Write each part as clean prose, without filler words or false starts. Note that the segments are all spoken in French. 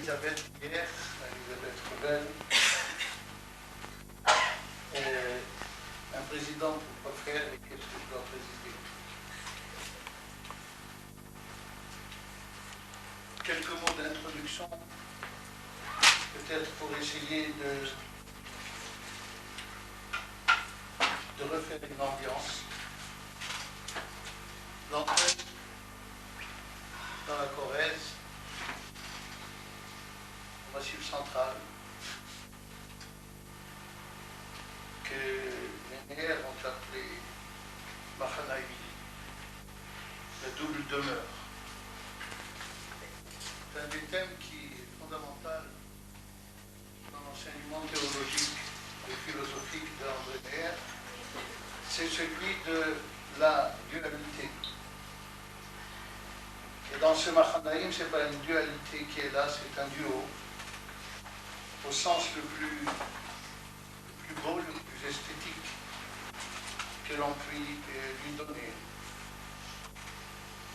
Elisabeth hier, Elisabeth Rebelle, un président pour pas faire et qu'est-ce que je dois présider. Quelques mots d'introduction, peut-être pour essayer de refaire une ambiance. L'entrée dans la Corrèze, au Massif central, que les Néers ont appelé Mahanaï, la double demeure. C'est un des thèmes qui est fondamental dans l'enseignement théologique et philosophique d'André Néer, c'est celui de la dualité. Et dans ce Mahanaïm, ce n'est pas une dualité qui est là, c'est un duo, au sens le plus beau, le plus esthétique que l'on puisse lui donner.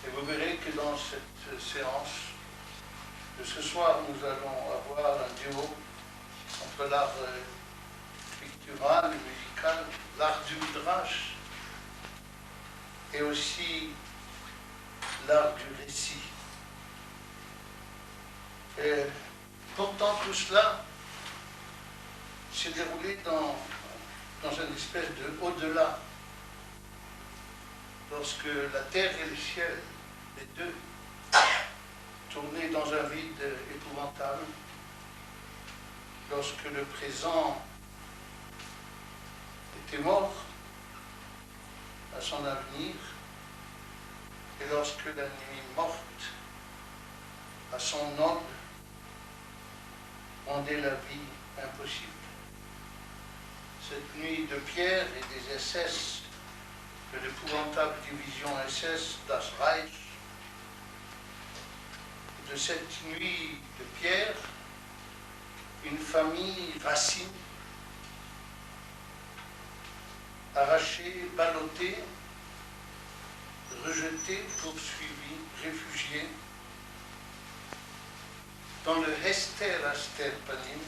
Et vous verrez que dans cette séance de ce soir, nous allons avoir un duo entre l'art pictural et musical, l'art du midrash et aussi l'art du récit. Et pourtant, tout cela s'est déroulé dans une espèce de au-delà, lorsque la terre et le ciel, les deux, tournaient dans un vide épouvantable, lorsque le présent était mort à son avenir, et lorsque la nuit morte à son ordre rendait la vie impossible. Cette nuit de pierre et des SS, de l'épouvantable division SS Das Reich, de cette nuit de pierre, une famille racine, arrachée, ballottée, rejetée, poursuivie, réfugiée, dans le Hester Aster Panim,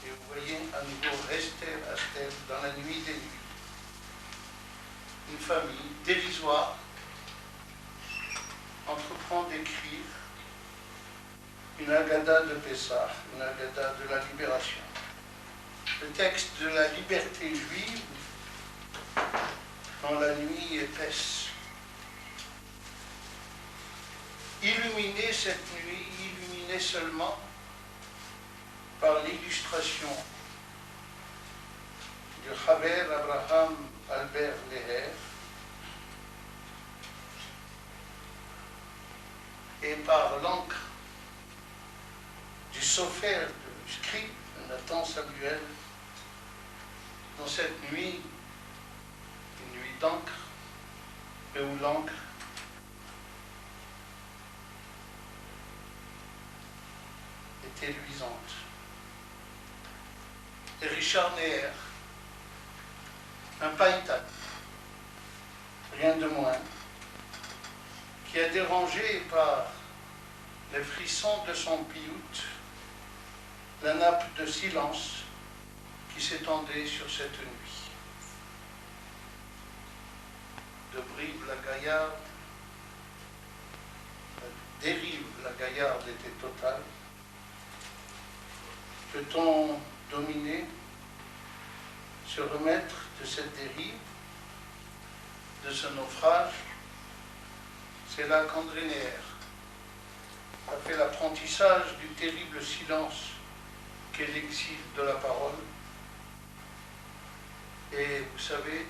et vous voyez à nouveau Hester Aster dans la nuit des nuits. Une famille dérisoire entreprend d'écrire une Agada de Pessah, une Agada de la libération. Le texte de la liberté juive dans la nuit épaisse. Illuminée cette nuit, illuminée seulement par l'illustration de Haber Abraham Albert Leher et par l'encre du Sofer, du scribe Nathan Samuel, dans cette nuit, une nuit d'encre, mais où l'encre était luisante. Et Richard Neher, un païtan, rien de moins, qui a dérangé par les frissons de son piout la nappe de silence qui s'étendait sur cette nuit. De Brive-la-Gaillarde, la dérive la Gaillarde était totale. Peut-on dominer, se remettre de cette dérive, de ce naufrage? C'est là qu'André Néher a fait l'apprentissage du terrible silence qu'est l'exil de la parole. Et vous savez,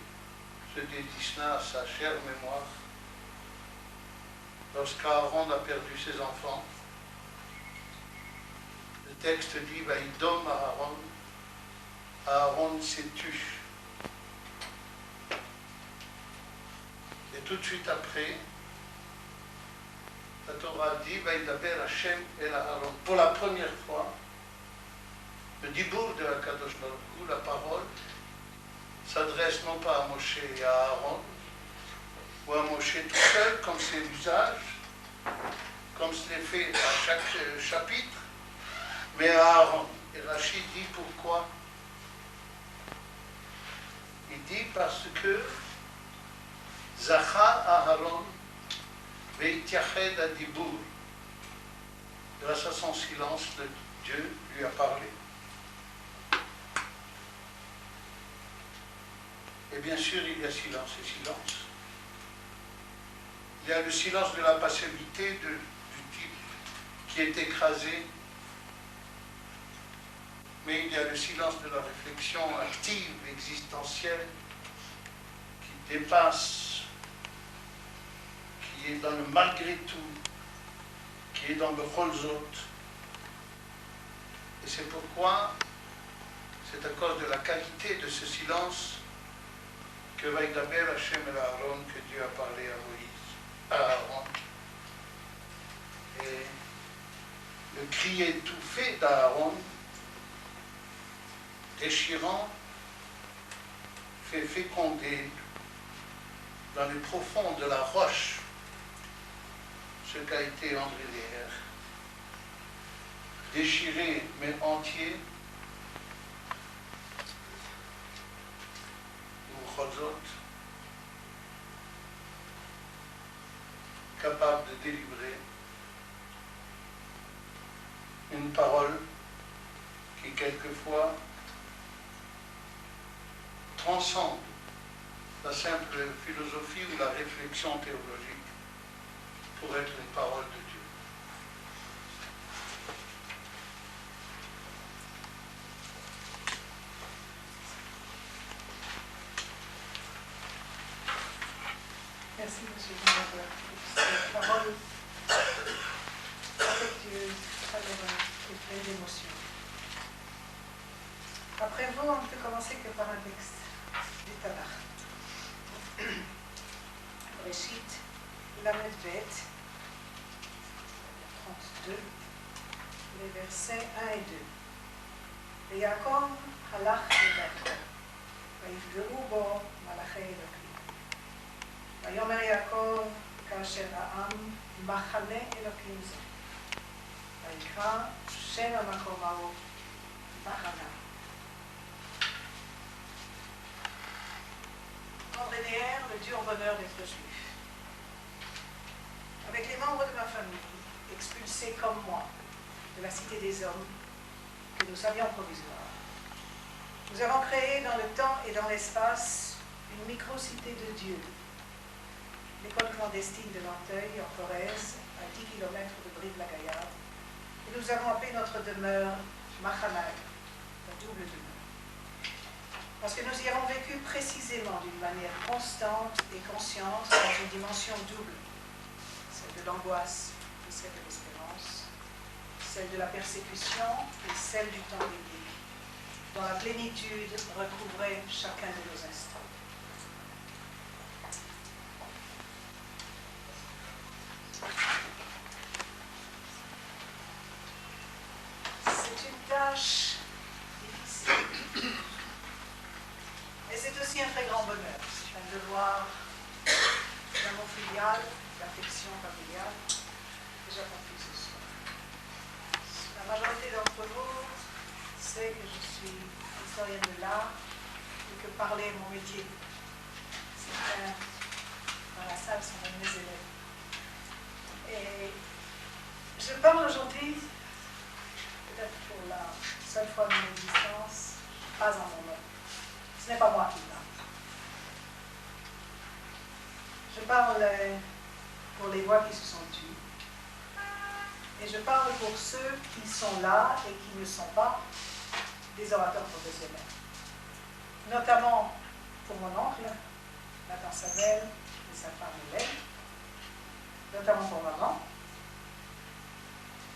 je dédie cela à sa chère mémoire, lorsqu'Aaron a perdu ses enfants, le texte dit « Vaïdom Aaron », Aaron s'est tu. Et tout de suite après, la Torah dit « Vaïdaber Hashem el Aaron ». Pour la première fois, le dibour de Akadosh Baruch Hu, la parole, s'adresse non pas à Moshe et à Aaron, ou à Moshe tout seul, comme c'est l'usage, comme c'est fait à chaque chapitre, mais à Aaron. Et Rachid dit pourquoi. Il dit parce que Zacha Aharon ve'itiached adibur, grâce à son silence, Dieu lui a parlé. Et bien sûr, il y a silence et silence. Il y a le silence de la passivité du type qui est écrasé, mais il y a le silence de la réflexion active, existentielle, qui dépasse, qui est dans le malgré tout, qui est dans le Cholzot. Et c'est pourquoi, c'est à cause de la qualité de ce silence que va Vaïdaber Hachem et Aaron, que Dieu a parlé à Moïse, à Aaron. Et le cri étouffé d'Aaron, déchirant, fait féconder dans les profonds de la roche ce qu'a été André Léher. Déchiré mais entier, ou Chozot, capable de délivrer une parole qui quelquefois transcende la simple philosophie ou la réflexion théologique pour être une parole de Dieu. Merci, M. Guimard, pour ces paroles affectueuses, chaleureuses et pleines d'émotions. Après vous, on ne peut commencer que par un texte du Tanakh. Réchit, Lamed Bet, 32, les versets 1 et 2. Et Yaakov halach bedarko, ויפגעו בו מלאכי אלוקים. ויאמר יעקב כאשר העם מחנה אלוקים זה. ויקרא שם המקום ההוא מחנה. André Léher, le dur bonheur d'être juif. Avec les membres de ma famille, expulsés comme moi de la cité des hommes que nous savions provisoire, nous avons créé dans le temps et dans l'espace une micro-cité de Dieu, l'école clandestine de Nanteuil en Corrèze, à 10 km de Brive-la-Gaillarde, et nous avons appelé notre demeure Machanai, la double demeure. Parce que nous y avons vécu précisément d'une manière constante et consciente dans une dimension double, celle de l'angoisse et celle de l'espérance, celle de la persécution et celle du temps biblique, dont la plénitude recouvrait chacun de nos instants. C'est une tâche difficile. Et c'est aussi un très grand bonheur. C'est un devoir d'amour filial, d'affection familiale que j'accomplis ce soir. La majorité d'entre vous sait que je suis historienne de l'art et que parler est mon métier. Certains dans la salle sont même mes élèves. Et je parle aujourd'hui, peut-être pour la seule fois de mon existence, pas en mon nom. Ce n'est pas moi qui parle. Je parle pour les voix qui se sont tues. Et je parle pour ceux qui sont là et qui ne sont pas des orateurs professionnels. Notamment pour mon oncle, Nathan Sabel, et sa femme Hélène. Notamment pour maman.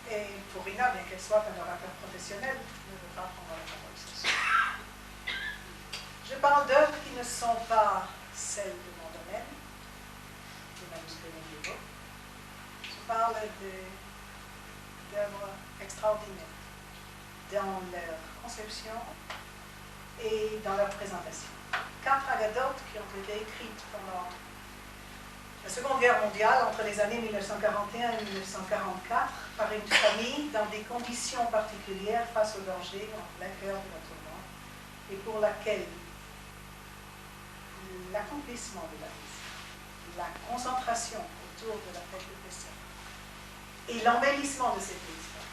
Et pour Rina, bien qu'elle soit un orateur professionnel, ne veut pas prendre la parole ce soir. Je parle d'œuvres qui ne sont pas celles de mon domaine, des manuscrits médiévaux. Je parle d'œuvres extraordinaires dans leur conception et dans leur présentation. 4 agadotes qui ont été écrites pendant la Seconde Guerre mondiale, entre les années 1941 et 1944, par une famille dans des conditions particulières face au danger en plein cœur de notre monde, et pour laquelle l'accomplissement de la mission, la concentration autour de la fête de Pessah et l'embellissement de cette mission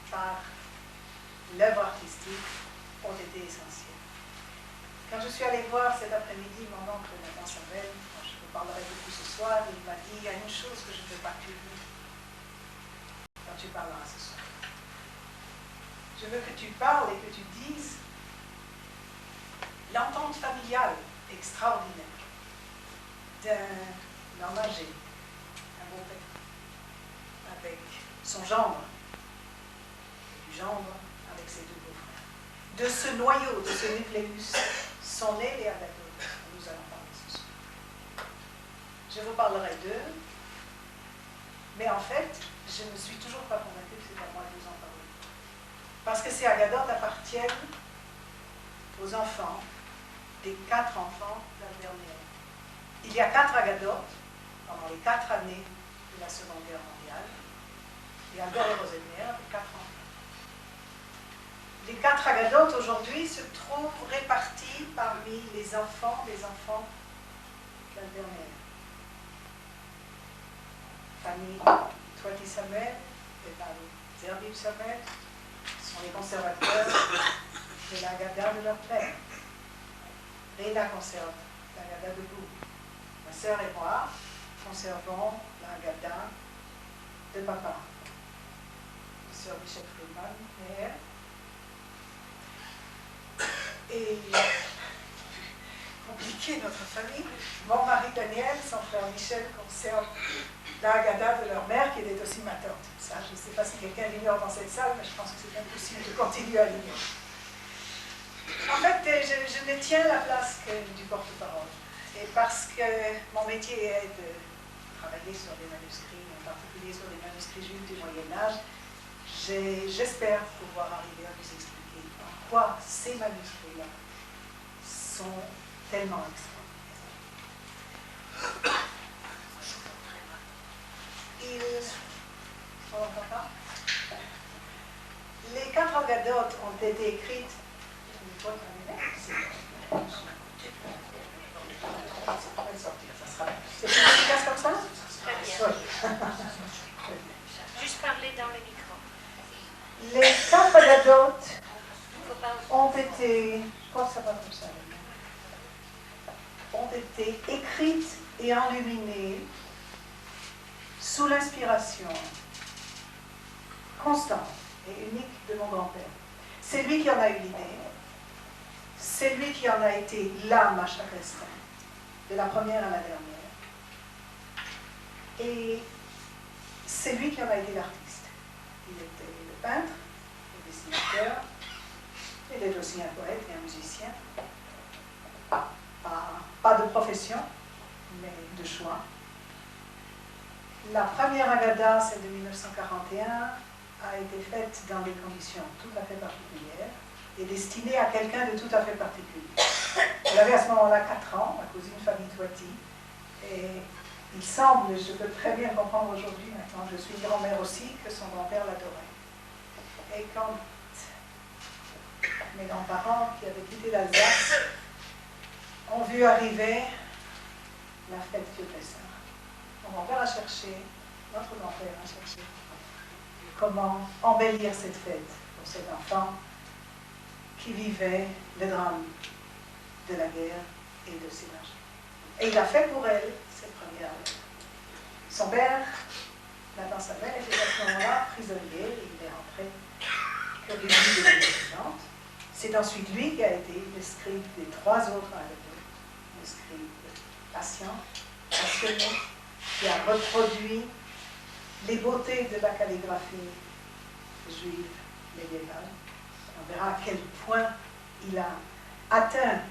par l'œuvre artistique ont été essentiels. Quand je suis allée voir cet après-midi mon oncle Nathan Samuel, je vous parlerai beaucoup ce soir, il m'a dit, il y a une chose que je ne veux pas que tu dises quand tu parleras ce soir. Je veux que tu parles et que tu dises l'entente familiale extraordinaire d'un homme âgé, un beau-père, avec son gendre, et du gendre avec ses deux beaux-frères. De ce noyau, de ce nucléus, sont nés les Agathos dont nous allons parler ce soir. Je vous parlerai d'eux, mais en fait, je ne suis toujours pas convaincue que c'est à moi de vous en parler. Parce que ces Agathos appartiennent aux enfants, des 4 enfants de la dernière. Il y a 4 Agathos pendant les 4 années de la Seconde Guerre mondiale. Et Algor et Rosenberg avaient 4 enfants. Les 4 Agathos aujourd'hui se trouvent répartis parmi les enfants des enfants de la dernière. Famille Twati Samuel et famille Zerbib Samuel sont les conservateurs de l'Agada de leur père. Réna conserve l'Agada de Bou. Ma sœur et moi conservons l'Agada de papa. Ma sœur Michel Friedman et elle. Et compliqué notre famille. Mon mari Daniel, son frère Michel conserve l'Agada de leur mère qui était aussi ma tante. Ça, je ne sais pas si quelqu'un l'ignore dans cette salle, mais je pense que c'est impossible de continuer à l'ignorer. En fait, je ne tiens la place que du porte-parole. Et parce que mon métier est de travailler sur des manuscrits, en particulier sur des manuscrits juifs du Moyen-Âge, j'espère pouvoir arriver à vous expliquer en quoi ces manuscrits-là sont tellement extraordinaires. Les 4 Agadotes ont été écrites. C'est plus efficace comme ça? Très bien. Oui. Juste parler dans le micro. Les 4 Agadotes ont été. Pourquoi ça va comme ça? Ont été écrites et enluminées sous l'inspiration constante et unique de mon grand-père. C'est lui qui en a eu l'idée, c'est lui qui en a été l'âme à chaque instant, de la première à la dernière. Et c'est lui qui en a été l'artiste. Il était le peintre, le dessinateur, il était aussi un poète et un musicien. Pas de profession, mais de choix. La première Agada, celle de 1941, a été faite dans des conditions tout à fait particulières et destinée à quelqu'un de tout à fait particulier. Elle avait à ce moment-là 4 ans, ma cousine famille Twati, et il semble, je peux très bien comprendre aujourd'hui, maintenant je suis grand-mère aussi, que son grand-père l'adorait. Et quand mes grands-parents, qui avaient quitté l'Alsace, ont vu arriver la fête de Pessah, mon grand-père a cherché, notre grand-père a cherché comment embellir cette fête pour cet enfant qui vivait le drame de la guerre et de ses marches. Et il a fait pour elle cette première. Son père, Nathan Samuel, était à ce moment-là prisonnier et il est rentré que les nuits de l'année suivante. C'est ensuite lui qui a été le scribe des 3 autres Agathos, le scribe patient, passionné, qui a reproduit les beautés de la calligraphie juive médiévale. On verra à quel point il a atteint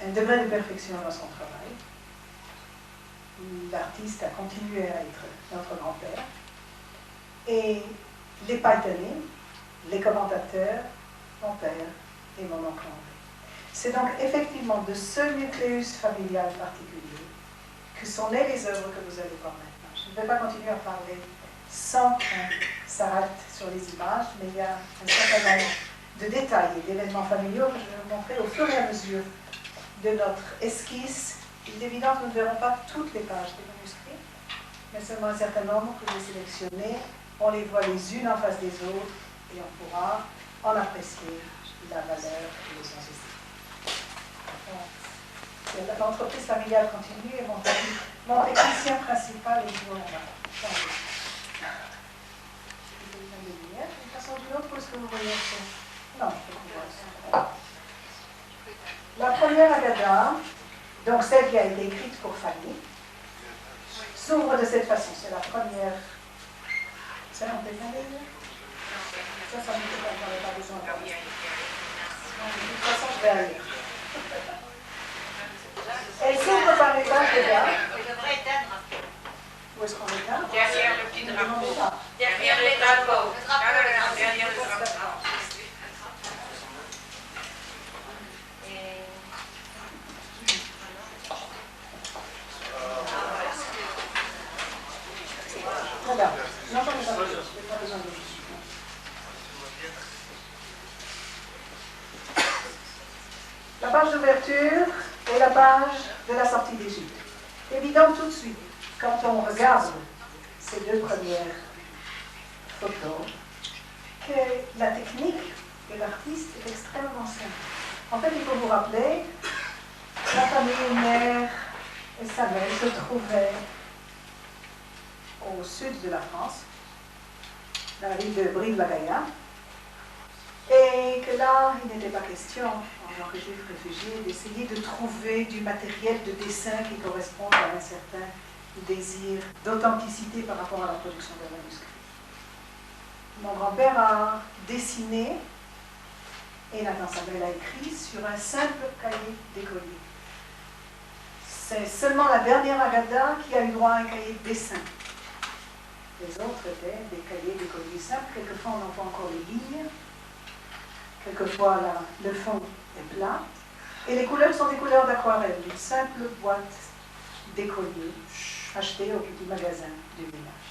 un degré de perfection dans son travail. L'artiste a continué à être notre grand-père. Et les païtanim, les commentateurs, mon père et mon oncle André. C'est donc effectivement de ce nucléus familial particulier que sont nées les œuvres que vous allez voir maintenant. Je ne vais pas continuer à parler sans qu'on s'arrête sur les images, mais il y a un certain nombre de détails et d'événements familiaux que je vais vous montrer au fur et à mesure de notre esquisse. Il est évident que nous ne verrons pas toutes les pages des manuscrits, mais seulement un certain nombre que j'ai sélectionnés. On les voit les unes en face des autres et on pourra en apprécier la valeur et les sens esthétiques. L'entreprise familiale continue et mon technicien principal est toujours là. Une façon ou d'une autre, est-ce que vous voyez ça? Non, je peux voir ça. La première Agada, donc celle qui a été écrite pour Fanny, s'ouvre de cette façon. C'est la première. Ça, on peut bien lire? Ça ne me fait pas besoin de lire. De toute façon, je vais aller. Elle s'ouvre par les pages de là. Où est-ce qu'on est là? Derrière le petit drapeau. Derrière les drapeaux. Derrière le drapeau. Voilà. Non, j'en ai pas besoin. Je n'ai pas besoin de lire. La page d'ouverture est la page de la sortie d'Égypte. Évident tout de suite, quand on regarde ces deux premières photos, que la technique de l'artiste est extrêmement simple. En fait, il faut vous rappeler, la famille, mère et sa mère se trouvaient au sud de la France, dans la ville de Brive-la-Gaillarde, et que là, il n'était pas question, en tant que juif réfugié, d'essayer de trouver du matériel de dessin qui corresponde à un certain désir d'authenticité par rapport à la production d'un manuscrit. Mon grand-père a dessiné, et Nathan Sabel a écrit, sur un simple cahier d'écolier. C'est seulement la dernière Agada qui a eu droit à un cahier de dessin. Les autres étaient des cahiers d'écolier simples. Quelquefois, on en voit encore les lignes. Quelquefois, le fond est plat. Et les couleurs sont des couleurs d'aquarelle, une simple boîte d'écolier achetée au petit magasin du village.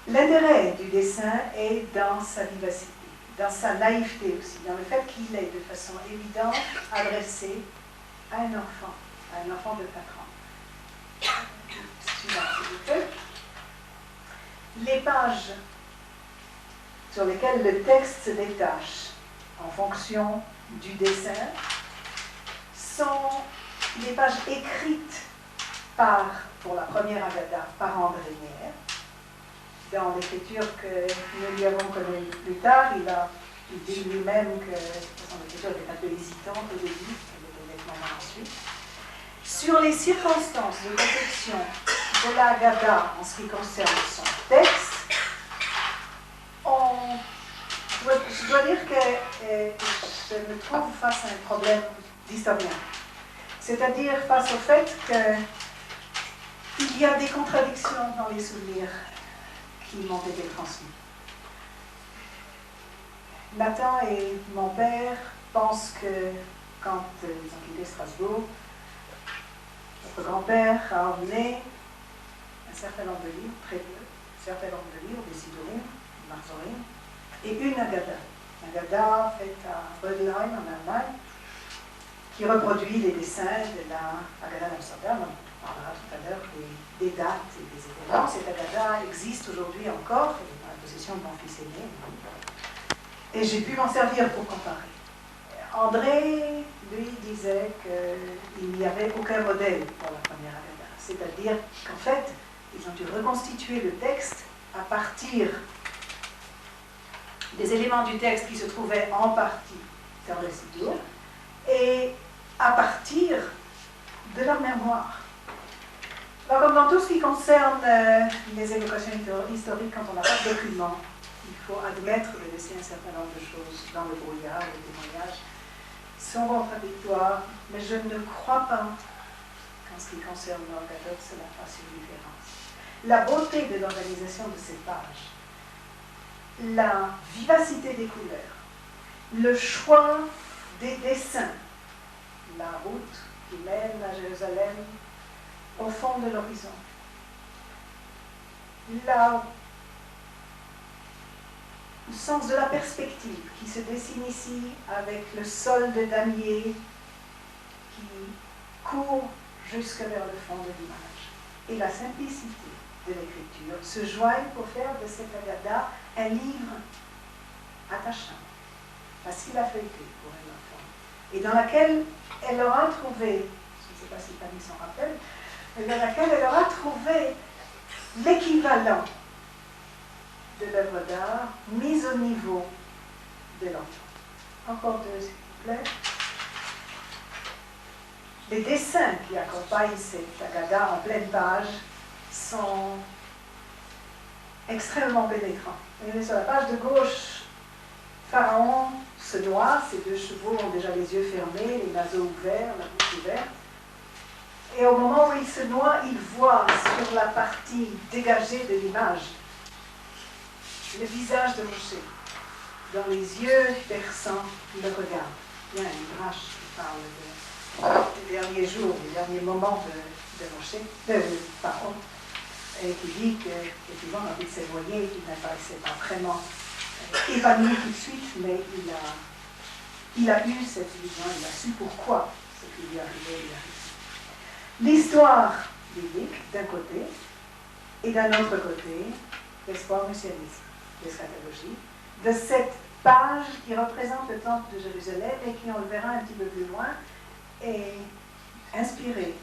L'intérêt du dessin est dans sa vivacité, dans sa naïveté aussi, dans le fait qu'il est de façon évidente adressé à un enfant de 4 ans. Suivant, s'il vous plaît. Les pages sur lesquelles le texte se détache en fonction du dessin sont les pages écrites pour la première Agada, par André Nier. Dans l'écriture que nous lui avons connue plus tard, il dit lui-même que son écriture était un peu hésitante au début, elle était nettement ensuite. Sur les circonstances de conception de la Agada en ce qui concerne son texte, je dois dire que je me trouve face à un problème d'historien. C'est-à-dire face au fait qu'il y a des contradictions dans les souvenirs qui m'ont été transmis. Nathan et mon père pensent que quand ils ont quitté Strasbourg, notre grand-père a emmené un certain nombre de livres, très peu, un certain nombre de livres, des Sidorim, des Marzorim, et une Agada. Une Agada faite à Bödelheim en Allemagne, qui reproduit les dessins de la Agada d'Amsterdam. On parlera tout à l'heure des dates et des événements. Cette Agada existe aujourd'hui encore, elle est dans la possession de mon fils aîné. Et j'ai pu m'en servir pour comparer. André, lui, disait qu'il n'y avait aucun modèle pour la première Agada. C'est-à-dire qu'en fait, ils ont dû reconstituer le texte à partir des éléments du texte qui se trouvaient en partie dans le Siddur et à partir de leur mémoire. Alors, comme dans tout ce qui concerne les évocations historiques, quand on n'a pas de documents, il faut admettre de laisser un certain nombre de choses dans le brouillard, les témoignages sont contradictoires, mais je ne crois pas qu'en ce qui concerne l'Orgadot, cela fasse une différence. La beauté de l'organisation de ces pages, la vivacité des couleurs le choix des dessins, la route qui mène à Jérusalem au fond de l'horizon. Le sens de la perspective qui se dessine ici avec le sol de damier qui court jusque vers le fond de l'image. Et la simplicité de l'écriture se joignent pour faire de cette Haggadah un livre attachant, facile à feuilleter pour un enfant, et dans laquelle elle aura trouvé, je ne sais pas si Fanny s'en rappelle, mais dans laquelle elle aura trouvé l'équivalent de l'œuvre d'art mise au niveau de l'enfant. Encore deux, s'il vous plaît. Les dessins qui accompagnent cette Haggadah en pleine page sont extrêmement pénétrants. Vous voyez, sur la page de gauche, Pharaon se noie, ses deux chevaux ont déjà les yeux fermés, les naseaux ouverts, la bouche ouverte. Et au moment où il se noie, il voit sur la partie dégagée de l'image le visage de Moshe, dont les yeux perçants le regardent. Il y a un Midrash qui parle des derniers jours, des derniers moments de Moshe, de Pharaon, et qui dit qu'effectivement, quand il s'est noyé, il n'apparaissait pas vraiment évanoui tout de suite, mais il a eu cette vision, il a su pourquoi ce qui lui arrivait, lui arrivait. L'histoire biblique, d'un côté, et d'un autre côté, l'espoir messianisme, l'eschatologie, de cette page qui représente le temple de Jérusalem et qui, on le verra un petit peu plus loin, est inspirée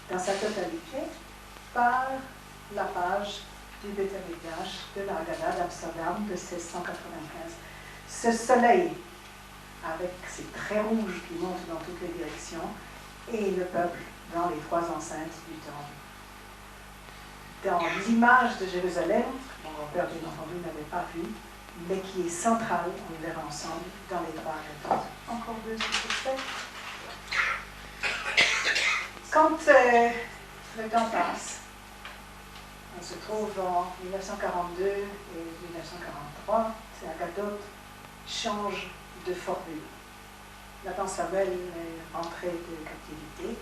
dans sa totalité par la page du Beth Amikdash de la Haggadah d'Amsterdam de 1695. Ce soleil, avec ses traits rouges qui montent dans toutes les directions, et le peuple dans les trois enceintes du temple. Dans l'image de Jérusalem, mon grand-père, bien entendu, n'avait pas vu, mais qui est centrale, on le verra ensemble, dans les trois Haggadot. Encore deux, s'il vous plaît. Quand le temps passe, on se trouve en 1942 et 1943, ces Haggadot changent de formule. Nathan Samuel est rentré de captivité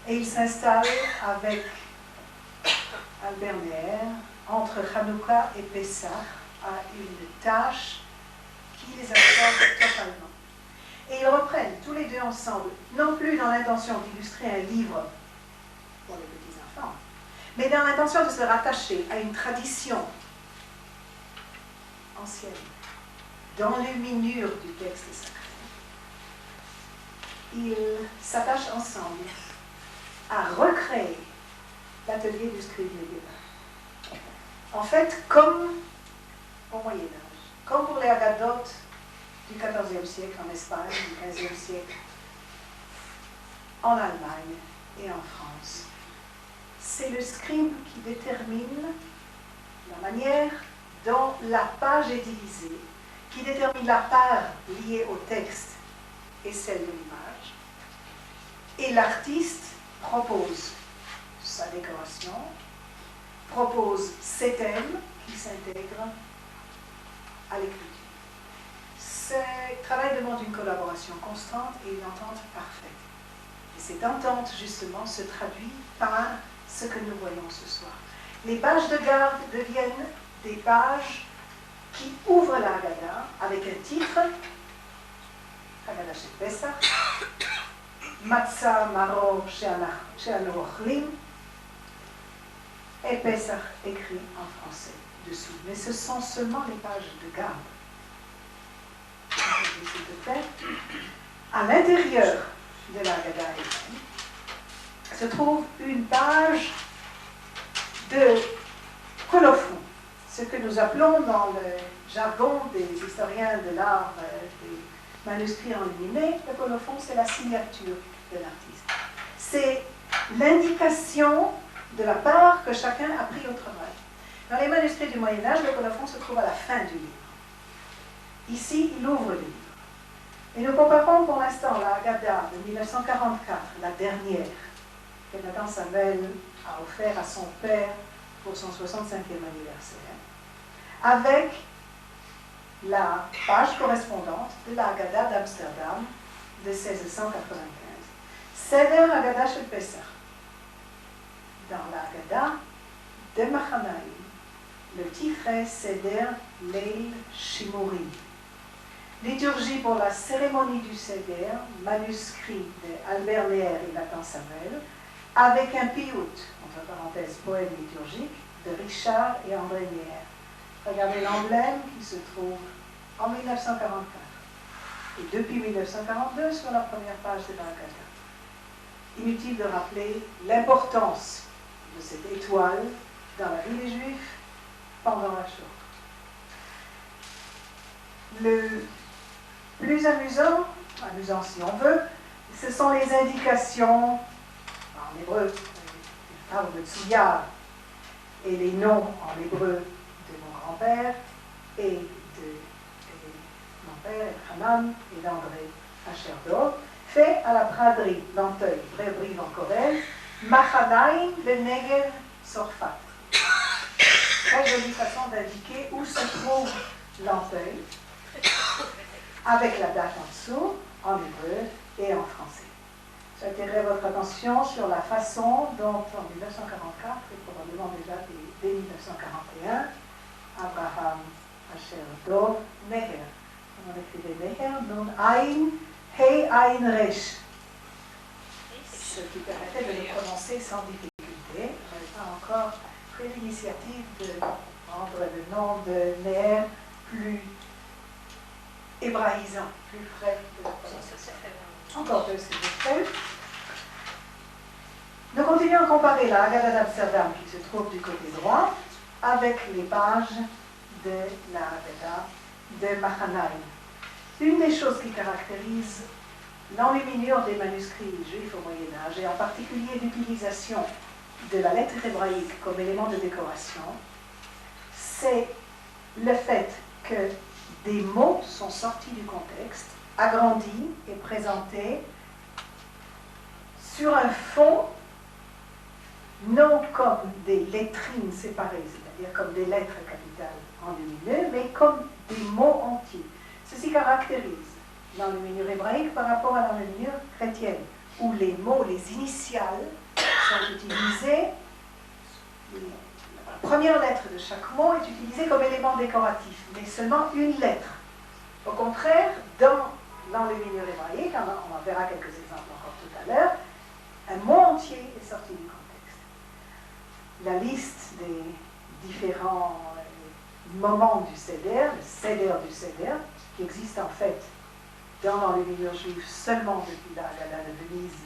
et il s'installe avec Albert Neher entre Hanouka et Pessah à une tâche qui les absorbe totalement. Et ils reprennent tous les deux ensemble, non plus dans l'intention d'illustrer un livre pour les petits-enfants, mais dans l'intention de se rattacher à une tradition ancienne, d'enluminure du texte sacré. Ils s'attachent ensemble à recréer l'atelier du scribe médiéval. En fait, comme au Moyen-Âge, comme pour les Haggadot du XIVe siècle en Espagne, du XVe siècle en Allemagne et en France. C'est le scribe qui détermine la manière dont la page est divisée, qui détermine la part liée au texte et celle de l'image. Et l'artiste propose sa décoration, propose ses thèmes qui s'intègrent à l'écriture. Ce travail demande une collaboration constante et une entente parfaite. Et cette entente, justement, se traduit par ce que nous voyons ce soir. Les pages de garde deviennent des pages qui ouvrent la Haggadah avec un titre, Haggadah Shel Pesach, Matzah Maror She'anu Ochlim, et Pesach écrit en français dessous. Mais ce sont seulement les pages de garde. S'il te plaît. À l'intérieur de la Haggadah elle-même se trouve une page de colophon, ce que nous appelons dans le jargon des historiens de l'art des manuscrits enluminés, le colophon, c'est la signature de l'artiste. C'est l'indication de la part que chacun a pris au travail. Dans les manuscrits du Moyen-Âge, le colophon se trouve à la fin du livre. Ici, il ouvre le livre. Et nous comparons pour l'instant la Haggadah de 1944, la dernière, que Nathan Samuel a offert à son père pour son 65e anniversaire, avec la page correspondante de la Haggadah d'Amsterdam de 1695. Seder Haggadah Shel Pesach. Dans la Haggadah de Machanaïm, le titre est Seder Leil Shimuri. Liturgie pour la cérémonie du Seder, manuscrit de Albert Leher et Nathan Samuel, avec un piout, entre parenthèses, poème liturgique, de Richard et André Leher. Regardez l'emblème qui se trouve en 1944 et depuis 1942 sur la première page de la Haggadah. Inutile de rappeler l'importance de cette étoile dans la vie des Juifs pendant la Shoah. Le plus amusant si on veut, ce sont les indications, en hébreu, il parle de Tsuyar, et les noms en hébreu de mon grand-père et de mon père, Hanan et d'André Acherdov, fait à la braderie d'Anteuil, Brébrive en Corrèze, Machanaïm de Negev Sorfat. Très jolie façon d'indiquer où se trouve l'Anteuil, avec la date en dessous, en hébreu et en français. J'attirerai votre attention sur la façon dont, en 1944, et probablement déjà dès 1941, Abraham Asher Dov Neher, on écrivait Neher, non Aïn, Hei Aïn Resh, ce qui permettait de le prononcer sans difficulté. Je n'avais pas encore pris l'initiative de rendre le nom de Neher plus hébraïsant, plus frais de la prononciation. Encore deux, s'il vous plaît. Nous continuons à comparer la Haggadah d'Amsterdam qui se trouve du côté droit avec les pages de la Haggadah de Machanaïm. Une des choses qui caractérise l'enluminure des manuscrits juifs au Moyen-Âge, et en particulier l'utilisation de la lettre hébraïque comme élément de décoration, c'est le fait que des mots sont sortis du contexte, agrandis et présentés sur un fond non comme des lettrines séparées, c'est-à-dire comme des lettres capitales enlumineuses, mais comme des mots entiers. Ceci caractérise l'enluminure hébraïque par rapport à l'enluminure chrétienne, où les mots, les initiales, sont utilisés, la première lettre de chaque mot est utilisée comme élément décoratif, mais seulement une lettre. Au contraire, dans l'enluminure hébraïque, on en verra quelques exemples encore tout à l'heure, un mot entier est sorti du contexte. La liste des différents moments du Seder, le Seder du Seder, qui existe en fait dans l'enluminure juive seulement depuis la Haggadah de Venise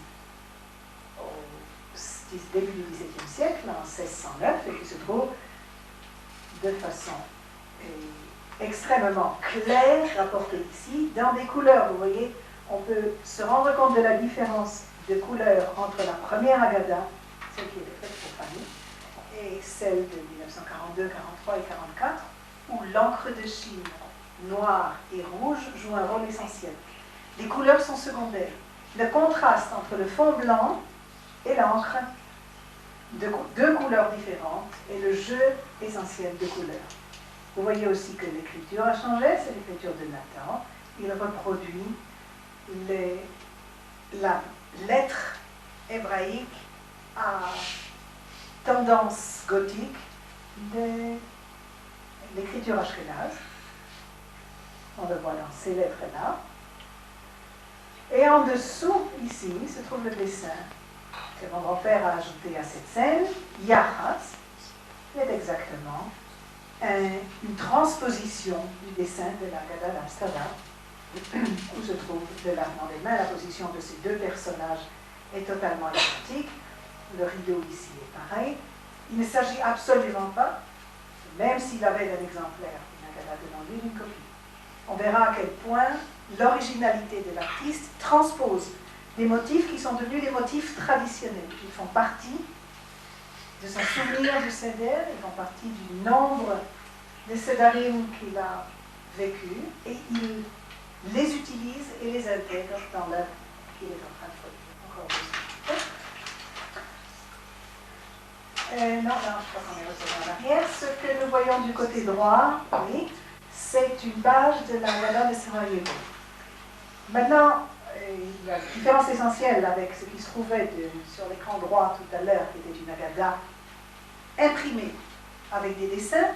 au début du XVIIe siècle, en 1609, et qui se trouve de façon extrêmement claire, rapportée ici, dans des couleurs. Vous voyez, on peut se rendre compte de la différence de couleurs entre la première Haggadah, celle qui était faite pour Fanny, et celle de 1942, 43 et 44, où l'encre de Chine, noire et rouge, joue un rôle essentiel. Les couleurs sont secondaires. Le contraste entre le fond blanc et l'encre, deux couleurs différentes, est le jeu essentiel de couleurs. Vous voyez aussi que l'écriture a changé, c'est l'écriture de Nathan. Il reproduit la lettre hébraïque à tendance gothique de l'écriture ashkénaze. On le voit dans ces lettres-là. Et en dessous, ici, se trouve le dessin que mon grand-père a ajouté à cette scène. Yachas est exactement une transposition du dessin de la Haggadah d'Amsterdam, où se trouve de l'Allemand des mains. La position de ces deux personnages est totalement identique. Le rideau ici est pareil. Il ne s'agit absolument pas, même s'il avait un exemplaire d'une Haggadah devant lui, d'une copie. On verra à quel point l'originalité de l'artiste transpose des motifs qui sont devenus des motifs traditionnels. Ils font partie de son souvenir du Seder, ils font partie du nombre de Sedarim qu'il a vécu, et il les utilise et les intègre dans l'œuvre qu'il est en train de produire. Encore deux. Non, je crois qu'on est retourné en arrière. Ce que nous voyons du côté droit, oui, c'est une page de la Haggadah de Sarajevo. Maintenant, la différence essentielle avec ce qui se trouvait sur l'écran droit tout à l'heure, qui était une Haggadah imprimée avec des dessins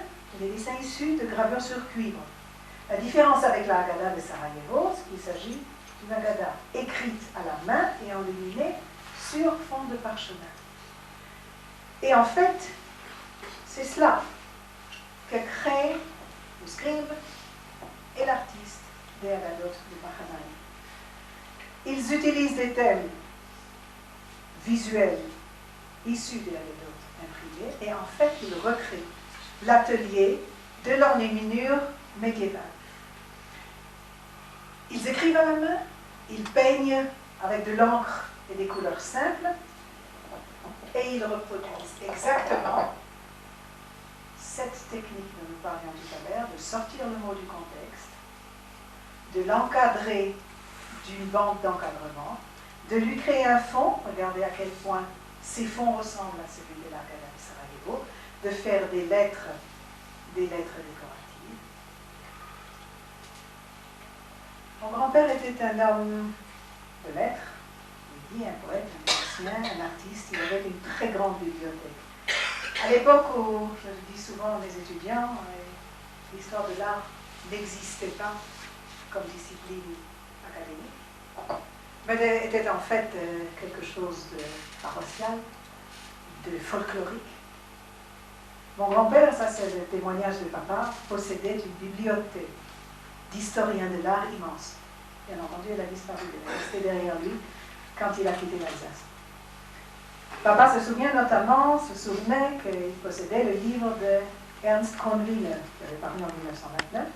issus de gravures sur cuivre. La différence avec la Haggadah de Sarajevo, c'est qu'il s'agit d'une Haggadah écrite à la main et enluminée sur fond de parchemin. Et en fait, c'est cela que crée le scribe et l'artiste des Haggadot de Mahanaïm. Ils utilisent des thèmes visuels issus des Haggadot imprimés et en fait, ils recréent l'atelier de l'enluminure médiévale. Ils écrivent à la main, ils peignent avec de l'encre et des couleurs simples et ils reproduisent exactement cette technique dont nous parlions tout à l'heure, de sortir le mot du contexte, de l'encadrer d'une bande d'encadrement, de lui créer un fond, regardez à quel point ces fonds ressemblent à celui de la Haggadah de Sarajevo, de faire des lettres décoratives. Mon grand-père était un homme de lettres, un poète, un musicien, un artiste, il avait une très grande bibliothèque. À l'époque où, je le dis souvent à mes étudiants, l'histoire de l'art n'existait pas comme discipline académique, mais était en fait quelque chose de paroissial, de folklorique. Mon grand-père, ça c'est le témoignage de papa, possédait une bibliothèque d'historiens de l'art immense. Bien entendu, elle a disparu, elle est restée derrière lui quand il a quitté l'Alsace. Papa se souvenait qu'il possédait le livre de Ernst Kronwiller, qui avait paru en 1929,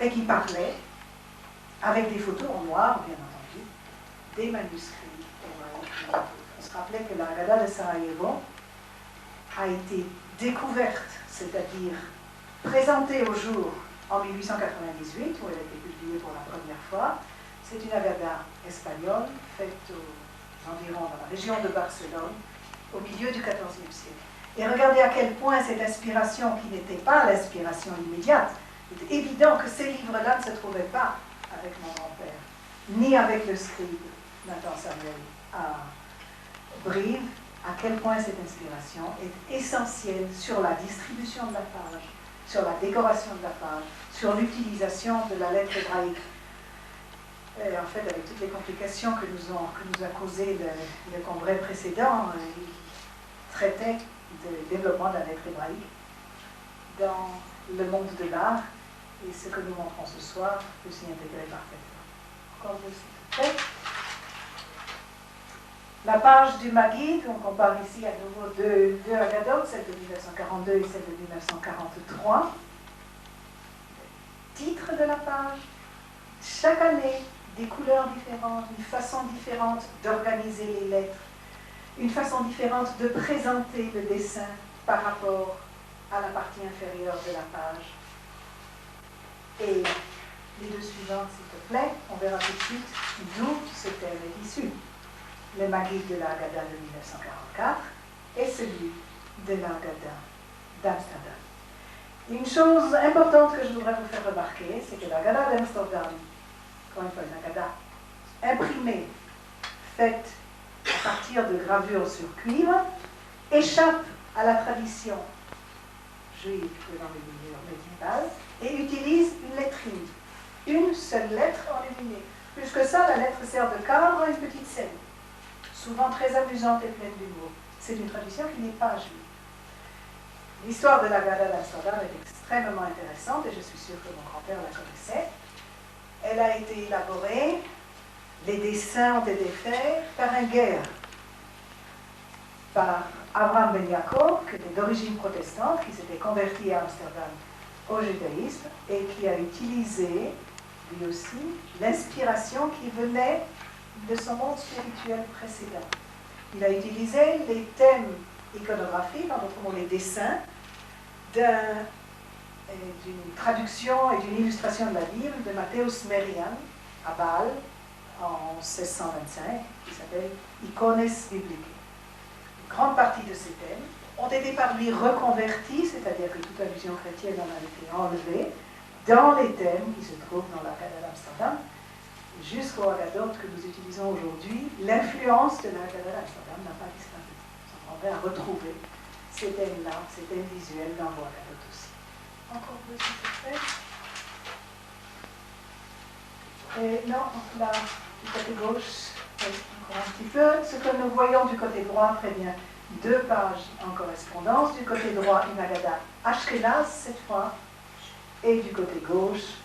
et qui parlait, avec des photos en noir, bien entendu, des manuscrits. On se rappelait que la Haggadah de Sarajevo a été découverte, c'est-à-dire présentée au jour en 1898, où elle a été publiée pour la première fois. C'est une Haggadah espagnole, faite aux environs dans la région de Barcelone, au milieu du XIVe siècle. Et regardez à quel point cette inspiration, qui n'était pas l'inspiration immédiate, il est évident que ces livres-là ne se trouvaient pas avec mon grand-père, ni avec le scribe Nathan Samuel à Brive, à quel point cette inspiration est essentielle sur la distribution de la page, sur la décoration de la page, sur l'utilisation de la lettre hébraïque. Et en fait, avec toutes les complications que nous a causé le congrès précédent, il traitait du développement de la lettre hébraïque dans le monde de l'art, et ce que nous montrons ce soir peut s'y intégrer parfaitement. Encore deux, s'il vous plaît. La page du Maguid, on compare ici à nouveau deux Haggadot, celle de 1942 et celle de 1943. Titre de la page, chaque année, des couleurs différentes, une façon différente d'organiser les lettres, une façon différente de présenter le dessin par rapport à la partie inférieure de la page. Et les deux suivantes, s'il te plaît, on verra tout de suite d'où ce thème est issu. Le Maguid de la Haggadah de 1944 et celui de la Haggadah d'Amsterdam. Une chose importante que je voudrais vous faire remarquer, c'est que la Haggadah d'Amsterdam, encore une fois une Haggadah imprimée, faite à partir de gravures sur cuivre, échappe à la tradition juive de l'enluminure médiévale et utilise une lettrine, une seule lettre enluminée. Plus que ça, la lettre sert de cadre à une petite scène, souvent très amusante et pleine d'humour. C'est une tradition qui n'est pas juive. L'histoire de la Haggadah d'Amsterdam est extrêmement intéressante et je suis sûre que mon grand-père la connaissait. Elle a été élaborée, les dessins ont été faits par un guerre, par Abraham Ben Yaakov, qui était d'origine protestante, qui s'était converti à Amsterdam au judaïsme et qui a utilisé, lui aussi, l'inspiration qui venait de son monde spirituel précédent. Il a utilisé les thèmes iconographiques, en d'autres mots les dessins, d'une traduction et d'une illustration de la Bible de Matthäus Merian à Bâle en 1625, qui s'appelle Icones Bibliques. Une grande partie de ces thèmes ont été par lui reconvertis, c'est-à-dire que toute allusion chrétienne en a été enlevée, dans les thèmes qui se trouvent dans la Haggadah d'Amsterdam, jusqu'au Haggadot que nous utilisons aujourd'hui, l'influence de la Haggadah d'Amsterdam n'a pas disparu. On s'en à retrouver ces thèmes-là, ces thèmes visuels dans vos Haggadot aussi. Encore plus, s'il vous plaît. Et non, là, du côté gauche, encore un petit peu. Ce que nous voyons du côté droit, très bien, 2 pages en correspondance. Du côté droit, une Haggadah Ashkenaz, cette fois. Et du côté gauche,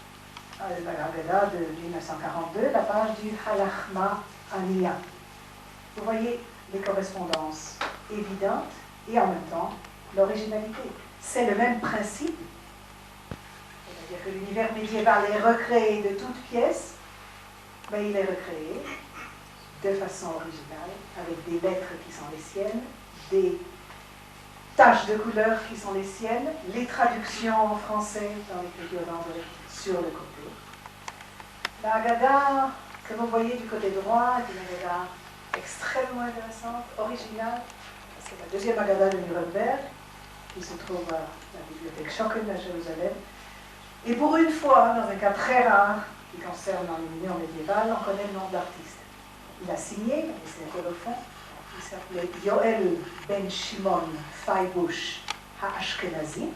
la Haggadah de 1942, la page du Halachma Aniya. Vous voyez les correspondances évidentes et en même temps l'originalité. C'est le même principe. C'est-à-dire que l'univers médiéval est recréé de toutes pièces, mais il est recréé de façon originale, avec des lettres qui sont les siennes, des taches de couleur qui sont les siennes, les traductions en français dans l'écriture d'André sur le côté. La Haggadah que vous voyez du côté droit est une Haggadah extrêmement intéressante, originale. C'est la deuxième Haggadah de Nuremberg, qui se trouve à la bibliothèque Schocken à Jérusalem. Et pour une fois, dans un cas très rare, qui concerne l'union médiévale, on connaît le nom de l'artiste. Il a signé, et c'est un colophon, il s'appelait Yoel Ben Shimon Feibush HaAshkenazi.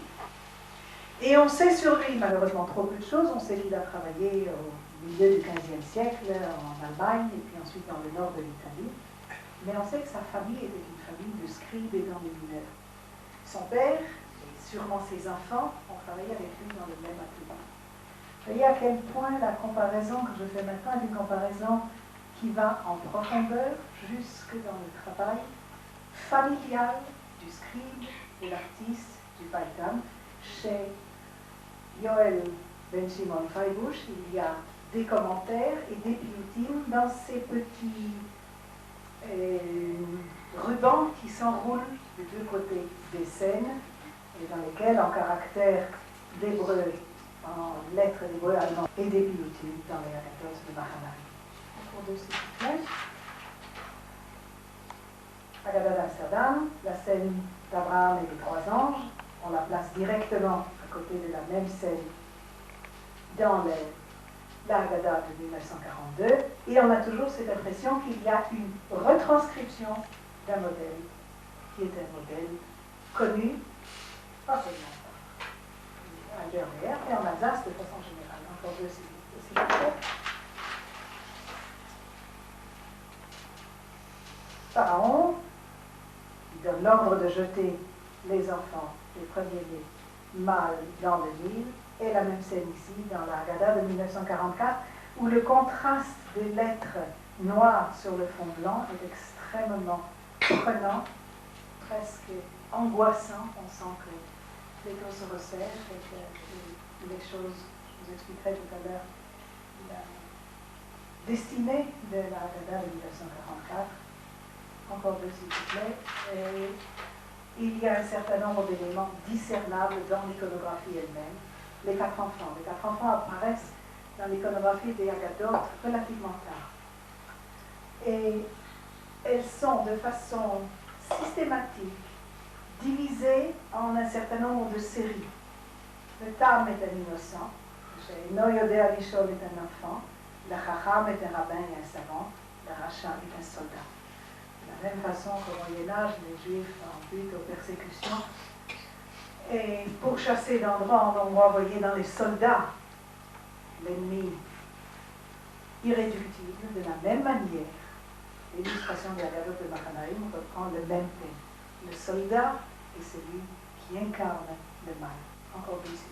Et on sait sur lui, malheureusement, trop peu de choses. On sait qu'il a travaillé au milieu du XVe siècle en Allemagne et puis ensuite dans le nord de l'Italie. Mais on sait que sa famille était une famille de scribes et d'enlumineurs. Son père, et sûrement ses enfants, ont travaillé avec lui dans le même atelier. Vous voyez à quel point la comparaison que je fais maintenant est une comparaison qui va en profondeur jusque dans le travail familial du scribe, de l'artiste, du païtam. Chez Yoel Ben Shimon Feibush, il y a des commentaires et des piyutim dans ces petits rubans qui s'enroulent des 2 côtés des scènes et dans lesquels, en caractères d'hébreu, en lettres d'hébreu allemand et des piyutim dans les Haggadot de Mahanaïm. Encore 2, s'il vous plaît. Haggadah d'Amsterdam, la scène d'Abraham et des 3 anges, on la place directement à côté de la même scène dans la Haggadah de 1942, et on a toujours cette impression qu'il y a une retranscription d'un modèle qui est un modèle connu, pas seulement à Germer, mais en Alsace de façon générale. Encore 2, s'il vous plaît. Pharaon, il donne l'ordre de jeter les enfants, les premiers-nés mâles dans le Nil, et la même scène ici dans la Haggadah de 1944, où le contraste des lettres noires sur le fond blanc est extrêmement prenant, presque angoissant. On sent que les taux se resserrent et que les choses, je vous expliquerai tout à l'heure, la destinée de la Haggadah de 1944. Encore 2, s'il vous plaît. Et il y a un certain nombre d'éléments discernables dans l'iconographie elle-même. Les 4 enfants. Les 4 enfants apparaissent dans l'iconographie des Haggadot relativement tard. Et elles sont de façon systématique divisées en un certain nombre de séries. Le Tam est un innocent, le Noyodea Lishol est un enfant, le Chacham est un rabbin et un savant, le Racha est un soldat. De la même façon qu'au Moyen-Âge, les Juifs en but aux persécutions. Et pour chasser d'endroit en endroit, vous voyez dans les soldats l'ennemi irréductible. De la même manière, l'illustration de la Haggadot de Mahanaïm reprend le même thème. Le soldat est celui qui incarne le mal. Encore 2 ici.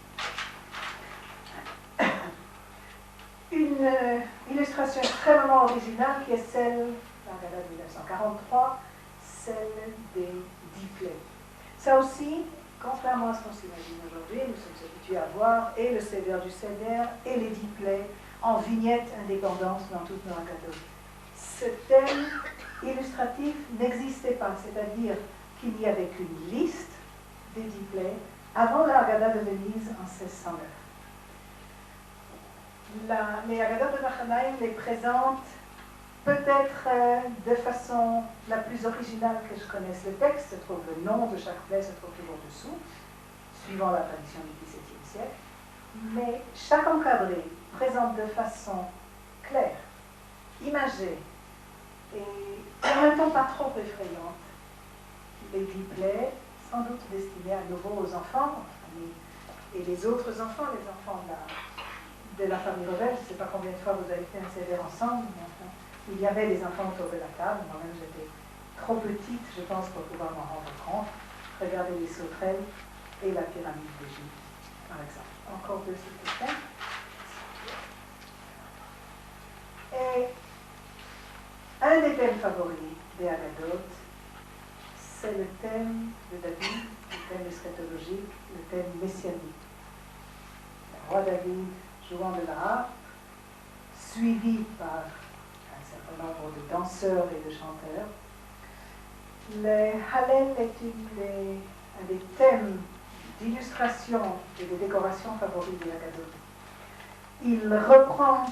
Une illustration extrêmement originale qui est celle la Haggadah de 1943, celle des diplets. Ça aussi, contrairement à ce qu'on s'imagine aujourd'hui, nous sommes habitués à voir et le Seder du Seder et les diplets en vignettes indépendantes dans toutes nos Haggadot. Ce thème illustratif n'existait pas, c'est-à-dire qu'il n'y avait qu'une liste des diplets avant la Haggadah de Venise en 1609. Les Haggadot de Mahanaïm les présentent peut-être de façon la plus originale que je connaisse. Le texte se trouve, le nom de chaque plaie se trouve toujours dessous, suivant la tradition du XVIIe siècle. mais chaque encadré présente de façon claire, imagée et en même temps pas trop effrayante les replays, sans doute destinés à nouveau aux enfants et les autres enfants, les enfants de la famille Revel. Je ne sais pas combien de fois vous avez fait un CDR ensemble, mais enfin, il y avait des enfants autour de la table. Moi-même, j'étais trop petite, je pense, pour pouvoir m'en rendre compte. Regardez les sauterelles et la pyramide d'Égypte, par exemple. Encore deux, s'il vous plaît. Et un des thèmes favoris des Haggadot, c'est le thème de David, le thème eschatologique, le thème messianique. Le roi David jouant de la harpe, suivi par un certain nombre de danseurs et de chanteurs. Le Hallel est un des thèmes d'illustration et de décoration favoris des Haggadot. Il reprend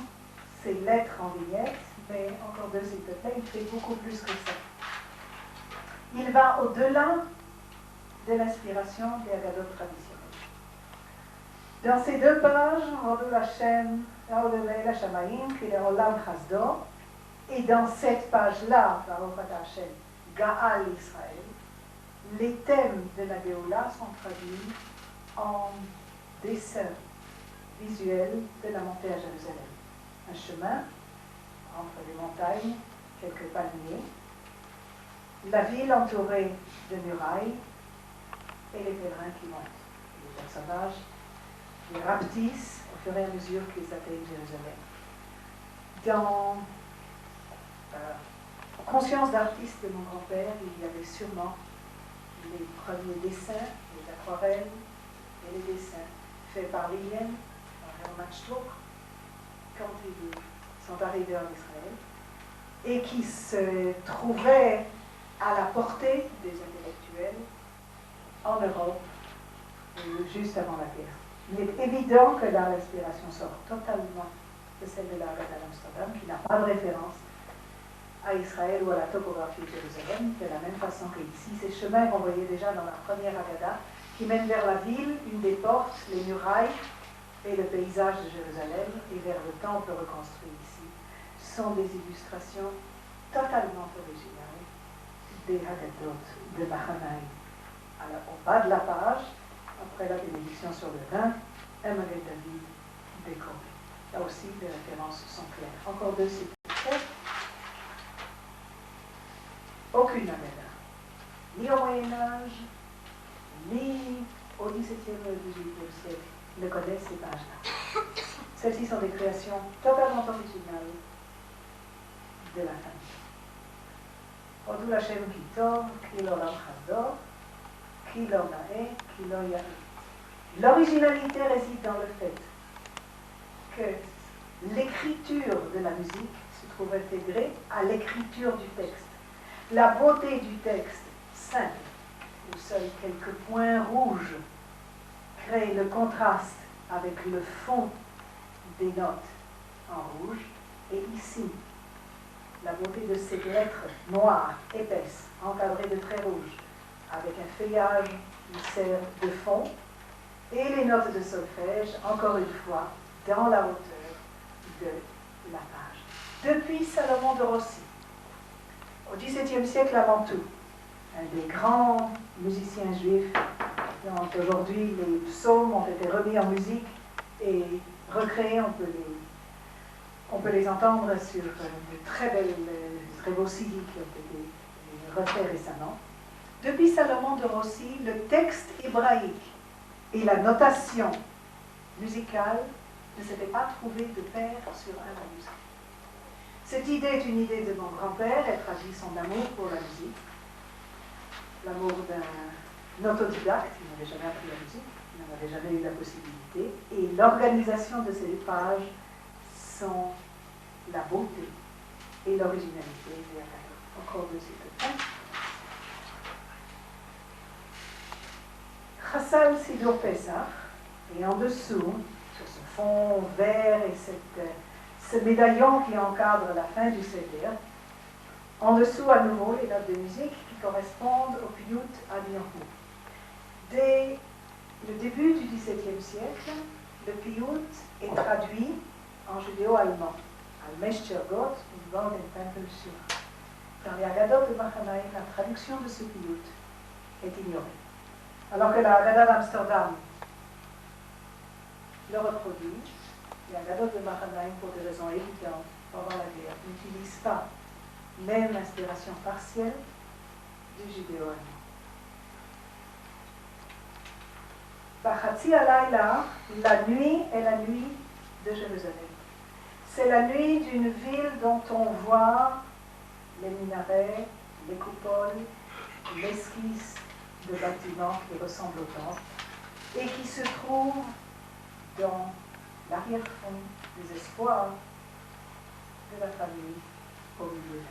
ses lettres en vignettes, mais encore deux, s'il te plaît, il fait beaucoup plus que ça. Il va au-delà de l'inspiration des Haggadot traditionnels. Dans ces deux pages, Rodul Hashem, Rodul Hashamaim, Olam Chasdo, et dans cette page-là, Baruch Ata Hashem, Gaal Israël, les thèmes de la Géoula sont traduits en dessin visuel de la montée à Jérusalem. Un chemin entre les montagnes, quelques palmiers, la ville entourée de murailles et les pèlerins qui montent. Les personnages les rapetissent au fur et à mesure qu'ils atteignent Jérusalem. Dans conscience d'artiste de mon grand-père, il y avait sûrement les premiers dessins, les aquarelles et les dessins faits par Liliane, par Hermann Struck, quand ils sont arrivés en Israël, et qui se trouvaient à la portée des intellectuels en Europe, juste avant la guerre. Il est évident que là, l'inspiration sort totalement de celle de la Haggadah d'Amsterdam, qui n'a pas de référence à Israël ou à la topographie de Jérusalem, de la même façon qu'ici. Ces chemins qu'on voyait déjà dans la première Haggadah, qui mènent vers la ville, une des portes, les murailles et le paysage de Jérusalem, et vers le temple reconstruit ici, sont des illustrations totalement originales des Haggadot de Mahanaï. Alors, au bas de la page, après la bénédiction sur le vin, un Magen David décoré. Là aussi, les références sont claires. Encore deux, s'il vous plaît. Aucune Haggadah, ni au Moyen-Âge, ni au XVIIe ou au XVIIIe siècle, ne connaissent ces pages-là. Celles-ci sont des créations totalement originales de la famille. Rodul Hashem Kitov, Ki Olam Chasdo, Ki Lo Nae, Ki Lo Yae. L'originalité réside dans le fait que l'écriture de la musique se trouve intégrée à l'écriture du texte. La beauté du texte simple, où seuls quelques points rouges créent le contraste avec le fond des notes en rouge, et ici, la beauté de ces lettres noires, épaisses, encadrées de traits rouges, avec un feuillage qui sert de fond, et les notes de solfège, encore une fois, dans la hauteur de la page. Depuis Salomon de Rossi, au XVIIe siècle à Mantoue, un des grands musiciens juifs, dont aujourd'hui les psaumes ont été remis en musique et recréés, on peut les entendre sur de très beaux CD qui ont été refaits récemment. Depuis Salomon de Rossi, le texte hébraïque et la notation musicale ne s'étaient pas trouvés de pair sur un manuscrit. Cette idée est une idée de mon grand-père. Elle traduit son amour pour la musique, l'amour d'un autodidacte. Il n'avait jamais appris la musique, il n'en avait jamais eu la possibilité. Et l'organisation de ces pages sont la beauté et l'originalité des Haggadot. Encore deux, s'il te plaît. Chassal Sidur Pesach, et en dessous, sur ce fond vert et ce médaillon qui encadre la fin du Seder, en dessous à nouveau les notes de musique qui correspondent au Piyut Adiyahou. Dès le début du XVIIe siècle, le piyut est traduit en judéo-allemand. Al-Meshcher Gott und Gott den Tempel Shira. Dans les Haggadot de Mahanaïm, la traduction de ce piyut est ignorée. Alors que la Haggadah d'Amsterdam le reproduit, les Haggadot de Mahanaïm, pour des raisons évidentes, pendant la guerre, n'utilisent pas même l'inspiration partielle du judéo-allemand. Bachatzi Alayla, la nuit est la nuit de Jérusalem. C'est la nuit d'une ville dont on voit les minarets, les coupoles, l'esquisse de bâtiments qui ressemblent au temple et qui se trouve dans l'arrière-fond des espoirs de la famille au milieu.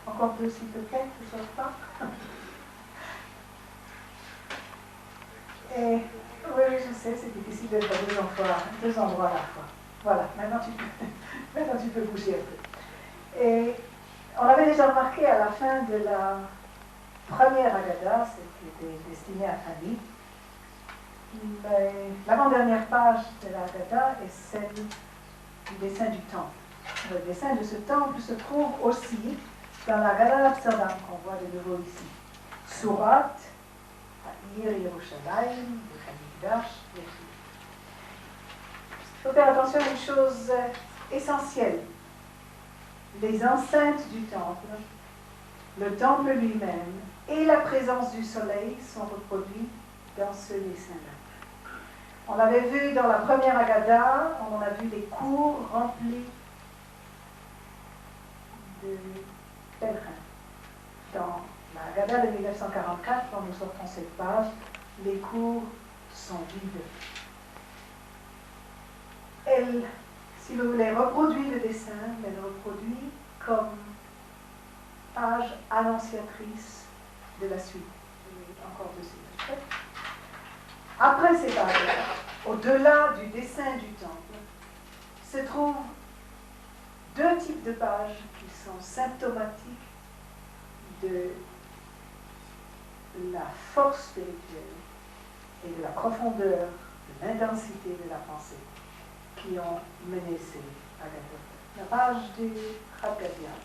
Encore deux, s'il te plaît, tu ne sautes pas. Et oui, je sais, c'est difficile d'être à deux endroits à la fois. Voilà, maintenant tu peux bouger un peu. Et on avait déjà remarqué à la fin de la première Haggadah, celle qui était destinée à Fanny, l'avant-dernière page de la Haggadah est celle du dessin du temple. Le dessin de ce temple se trouve aussi dans la Haggadah d'Amsterdam, qu'on voit de nouveau ici. Surat, Ha'ir Yerushalayim, le Hamikdash, il faut faire attention à une chose essentielle. Les enceintes du temple, le temple lui-même et la présence du soleil sont reproduits dans ce dessin-là. On l'avait vu dans la première Haggadah, on en a vu les cours remplis de pèlerins. Dans la Haggadah de 1944, quand nous sortons cette page, les cours sont vides. Elle, si vous voulez, reproduit le dessin, mais le reproduit comme page annonciatrice de la suite. Encore deux images. Après ces pages-là, au-delà du dessin du temple, se trouvent deux types de pages qui sont symptomatiques de la force spirituelle et de la profondeur, de l'intensité de la pensée qui ont mené ces Haggadot. La page du Haggadah,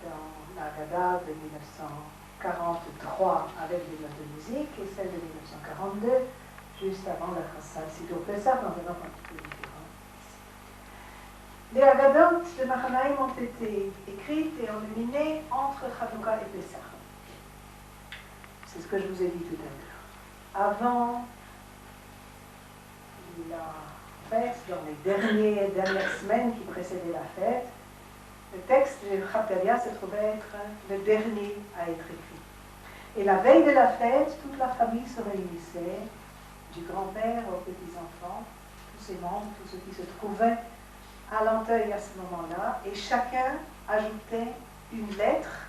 dans la Haggadah de 1943 avec les notes de musique et celle de 1942, juste avant la Chassal Sidur Pesach, dans un ordre un petit peu différent. Les Haggadot de Mahanaïm ont été écrites et enluminées entre Chanukah et Pesach. C'est ce que je vous ai dit tout à l'heure. Avant la fête, dans les dernières semaines qui précédaient la fête, le texte de Haggadah se trouvait être le dernier à être écrit. Et la veille de la fête, toute la famille se réunissait, du grand-père aux petits-enfants, tous ses membres, tous ceux qui se trouvaient à l'Anteuil à ce moment-là, et chacun ajoutait une lettre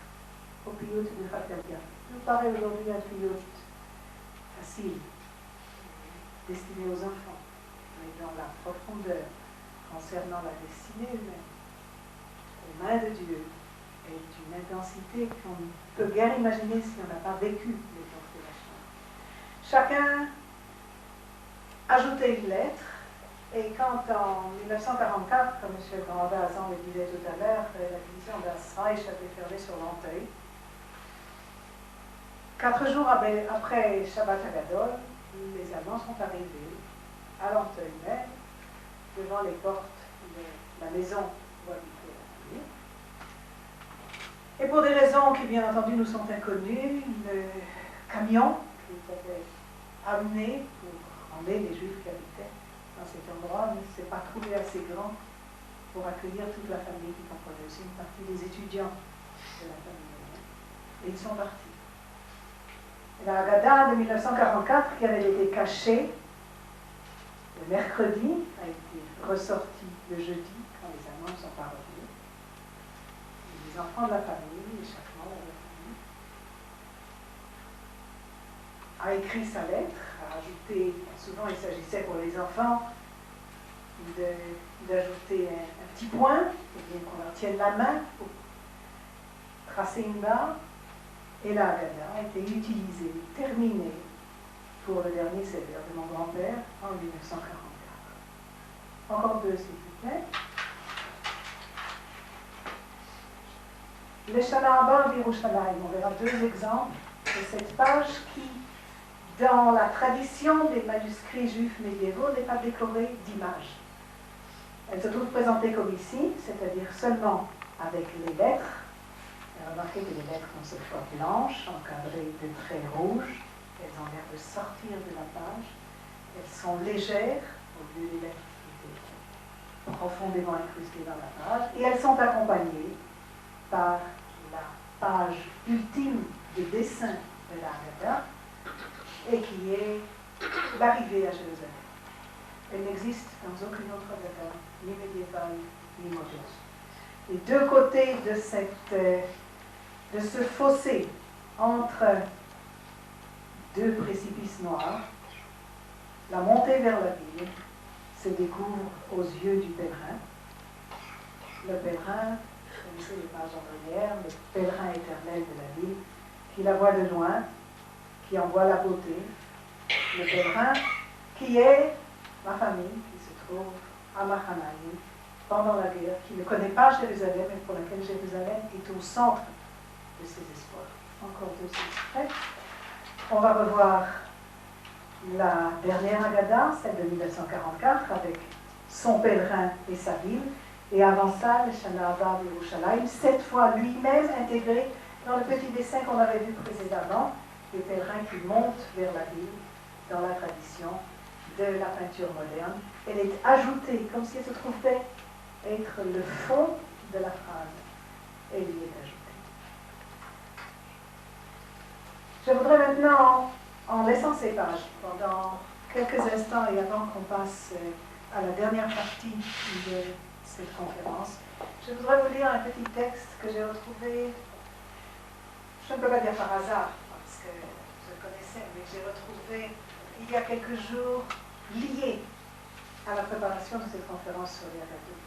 au piyut de Haggadah. Nous paraît aujourd'hui un piyut facile, destiné aux enfants, mais dans la profondeur concernant la destinée humaine, aux mains de Dieu, et d'une intensité qu'on ne peut guère imaginer si on n'a pas vécu les constellations. Chacun ajoutait une lettre, et quand en 1944, comme M. Grand-Bazan le disait tout à l'heure, la division d'Asreich a été fermée sur l'Anteuil, 4 jours après Shabbat Hagadol, les Allemands sont arrivés à l'Anteuil même, devant les portes de la maison où habitait la famille. Et pour des raisons qui, bien entendu, nous sont inconnues, le camion qui était amené pour emmener les Juifs qui habitaient dans cet endroit ne s'est pas trouvé assez grand pour accueillir toute la famille qui comprenait aussi une partie des étudiants de la famille. Et ils sont partis. La Haggadah de 1944, qui avait été cachée le mercredi, a été ressortie le jeudi, quand les Allemands ne sont pas revenus. Les enfants de la famille, chaque membre de la famille, a écrit sa lettre, a ajouté, souvent il s'agissait pour les enfants d'ajouter un petit point, pour bien qu'on leur tienne la main pour tracer une barre. Et la Haggadah a été utilisée, terminée pour le dernier sévère de mon grand-père en 1944. Encore deux, s'il vous plaît. Le Shana Abba Birushalayim. On verra deux exemples de cette page qui, dans la tradition des manuscrits juifs médiévaux, n'est pas décorée d'images. Elle se trouve présentée comme ici, c'est-à-dire seulement avec les lettres. Et remarquez que les lettres sont cette fois blanches, encadrées de traits rouges. Elles ont l'air de sortir de la page. Elles sont légères, au lieu des lettres qui étaient profondément incrustées dans la page. Et elles sont accompagnées par la page ultime de dessin de la Haggadah, et qui est l'arrivée à Jérusalem. Elle n'existe dans aucune autre Haggadah, ni médiévale, ni moderne. Les deux côtés de ce fossé entre deux précipices noirs, la montée vers la ville se découvre aux yeux du pèlerin. Le pèlerin, vous connaissez les pages andrières, le pèlerin éternel de la ville, qui la voit de loin, qui en voit la beauté. Le pèlerin qui est ma famille, qui se trouve à Mahanaïm pendant la guerre, qui ne connaît pas Jérusalem et pour laquelle Jérusalem est au centre de ses espoirs. Encore deux extraits. On va revoir la dernière Haggadah, celle de 1944, avec son pèlerin et sa ville, et avant ça, le Shana Abba Birushalayim, cette fois lui-même intégré dans le petit dessin qu'on avait vu précédemment, les pèlerins qui montent vers la ville, dans la tradition de la peinture moderne. Elle est ajoutée, comme si elle se trouvait être le fond de la phrase. Elle y est ajoutée. Je voudrais maintenant, en laissant ces pages pendant quelques instants et avant qu'on passe à la dernière partie de cette conférence, je voudrais vous lire un petit texte que j'ai retrouvé, je ne peux pas dire par hasard, parce que je le connaissais, mais j'ai retrouvé il y a quelques jours, lié à la préparation de cette conférence sur les Haggadot.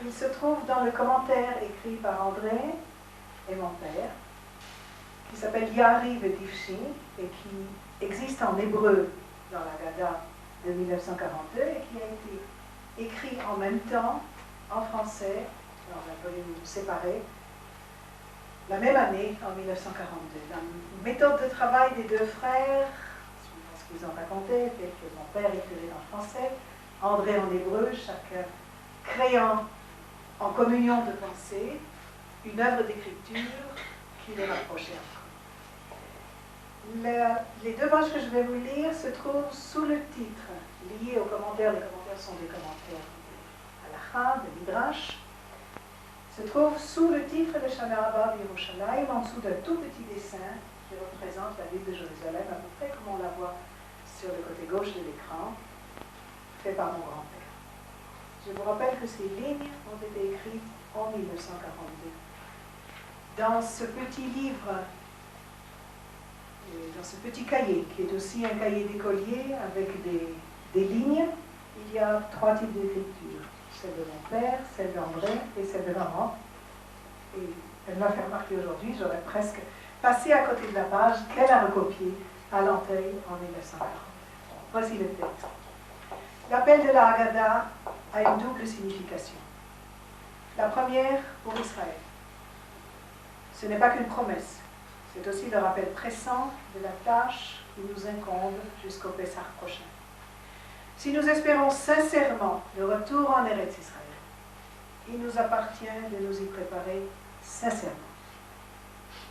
Il se trouve dans le commentaire écrit par André et mon père, qui s'appelle Yariv et Divshi, et qui existe en hébreu dans la Haggadah de 1942, et qui a été écrit en même temps en français, dans un volume séparé, la même année, en 1942. La méthode de travail des deux frères, suivant ce qu'ils ont raconté, fait que mon père écrivait en français, André en hébreu, chacun créant en communion de pensée une œuvre d'écriture qui les rapprochait encore. Les deux pages que je vais vous lire se trouvent sous le titre, liés aux commentaires. Les commentaires sont des commentaires de Halakha, de Midrash. Se trouve sous le titre de Shana Abba Birushalayim, en dessous d'un tout petit dessin qui représente la ville de Jérusalem, à peu près comme on la voit sur le côté gauche de l'écran, fait par mon grand-père. Je vous rappelle que ces lignes ont été écrites en 1942. Dans ce petit livre, dans ce petit cahier, qui est aussi un cahier d'écolier avec des lignes, il y a trois types d'écriture. Celle de mon père, celle d'André et celle de maman. Et elle m'a fait remarquer aujourd'hui, j'aurais presque passé à côté de la page qu'elle a recopiée à l'Antheil en 1940. Voici le texte. L'appel de la Haggadah a une double signification. La première pour Israël. Ce n'est pas qu'une promesse, c'est aussi le rappel pressant de la tâche qui nous incombe jusqu'au Pessah prochain. Si nous espérons sincèrement le retour en Eretz Israël, il nous appartient de nous y préparer sincèrement.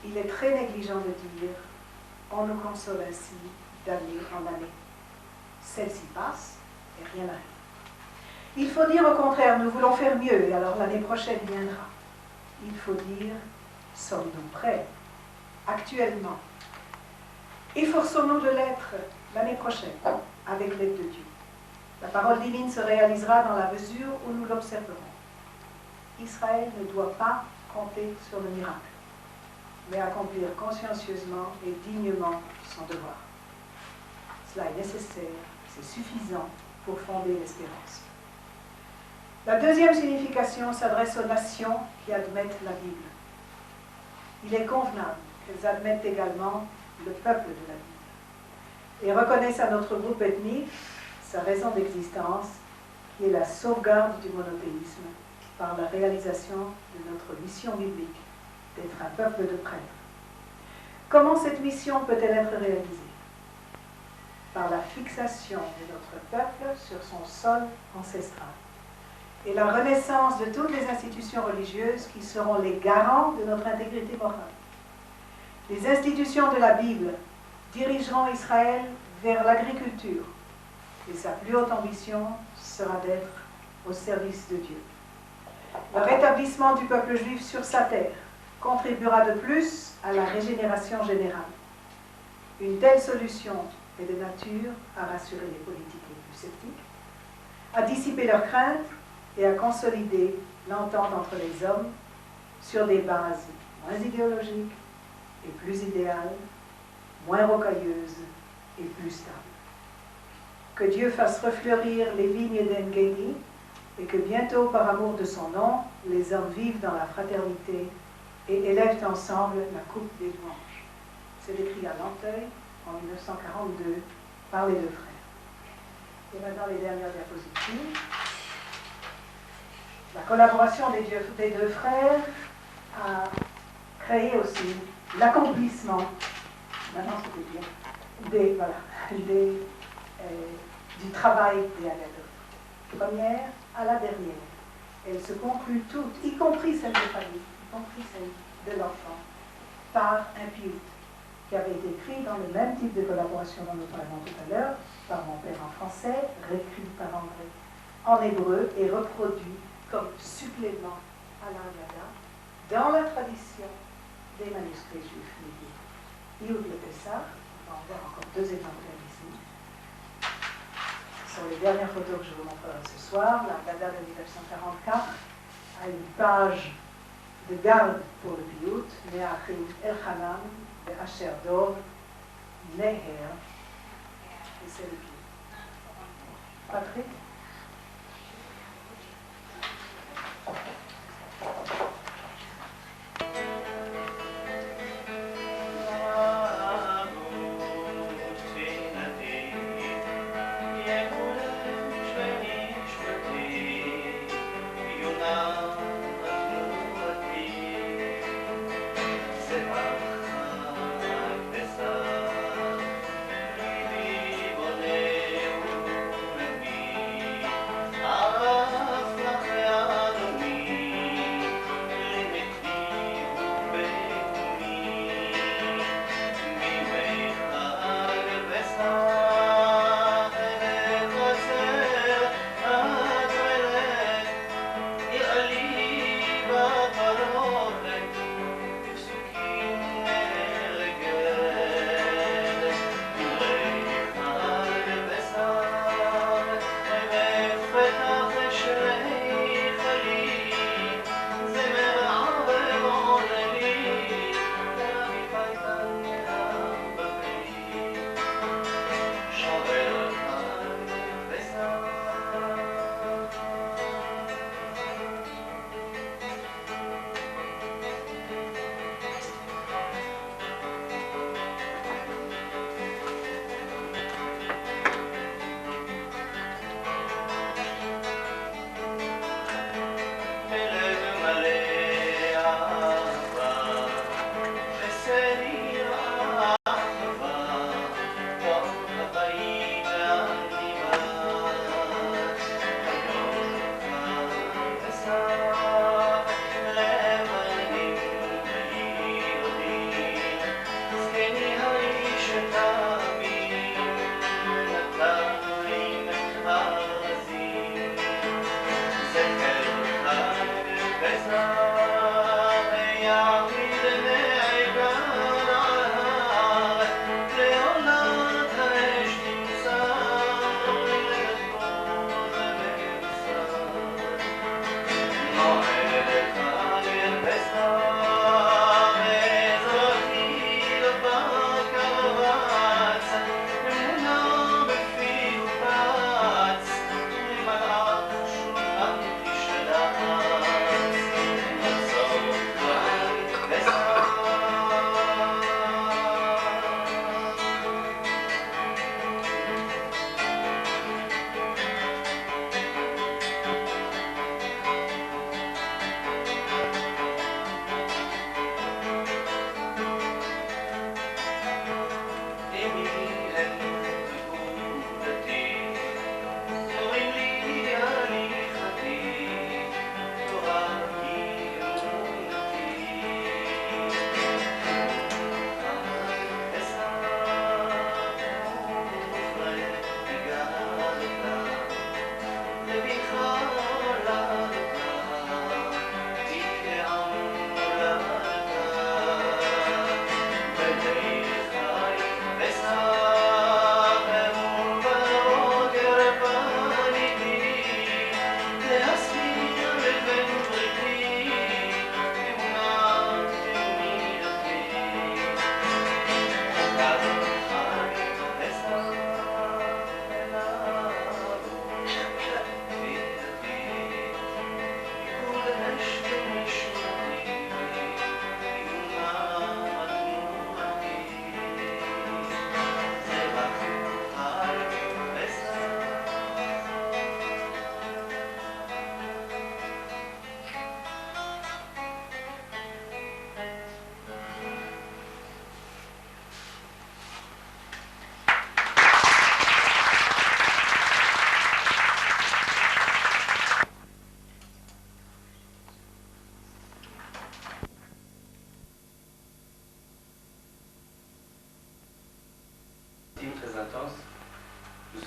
Il est très négligent de dire « on nous console ainsi d'année en année ». Celle-ci passe et rien n'arrive. Il faut dire au contraire « nous voulons faire mieux et alors l'année prochaine viendra ». Il faut dire « sommes-nous prêts actuellement ?» Efforçons-nous de l'être l'année prochaine avec l'aide de Dieu. La parole divine se réalisera dans la mesure où nous l'observerons. Israël ne doit pas compter sur le miracle, mais accomplir consciencieusement et dignement son devoir. Cela est nécessaire, c'est suffisant pour fonder l'espérance. La deuxième signification s'adresse aux nations qui admettent la Bible. Il est convenable qu'elles admettent également le peuple de la Bible et reconnaissent à notre groupe ethnique sa raison d'existence, et la sauvegarde du monothéisme par la réalisation de notre mission biblique d'être un peuple de prêtres. Comment cette mission peut-elle être réalisée? Par la fixation de notre peuple sur son sol ancestral et la renaissance de toutes les institutions religieuses qui seront les garants de notre intégrité morale. Les institutions de la Bible dirigeront Israël vers l'agriculture et sa plus haute ambition sera d'être au service de Dieu. Le rétablissement du peuple juif sur sa terre contribuera de plus à la régénération générale. Une telle solution est de nature à rassurer les politiques les plus sceptiques, à dissiper leurs craintes et à consolider l'entente entre les hommes sur des bases moins idéologiques et plus idéales, moins rocailleuses et plus stables. Que Dieu fasse refleurir les vignes d'Engedi et que bientôt, par amour de son nom, les hommes vivent dans la fraternité et élèvent ensemble la coupe des louanges. C'est écrit à Nanteuil en 1942 par les deux frères. Et maintenant les dernières diapositives. La collaboration des deux frères a créé aussi l'accomplissement, maintenant c'était bien, du travail des Haggadot. Première à la dernière. Elles se concluent toutes, y compris celle de famille, y compris celle de l'enfant, par un piyut qui avait été écrit dans le même type de collaboration dont nous parlions tout à l'heure, par mon père en français, réécrit par André en hébreu et reproduit comme supplément à l'Haggadah dans la tradition des manuscrits juifs médiévaux. Piyut le Pessah, on va en voir encore deux exemplaires ici. Ce sont les dernières photos que je vous montrerai ce soir. L'Haggadah de 1944 a une page de garde pour le piyut, Me'achim Elchanan, Asher Dov, Neher, et c'est le piyut. Patrick?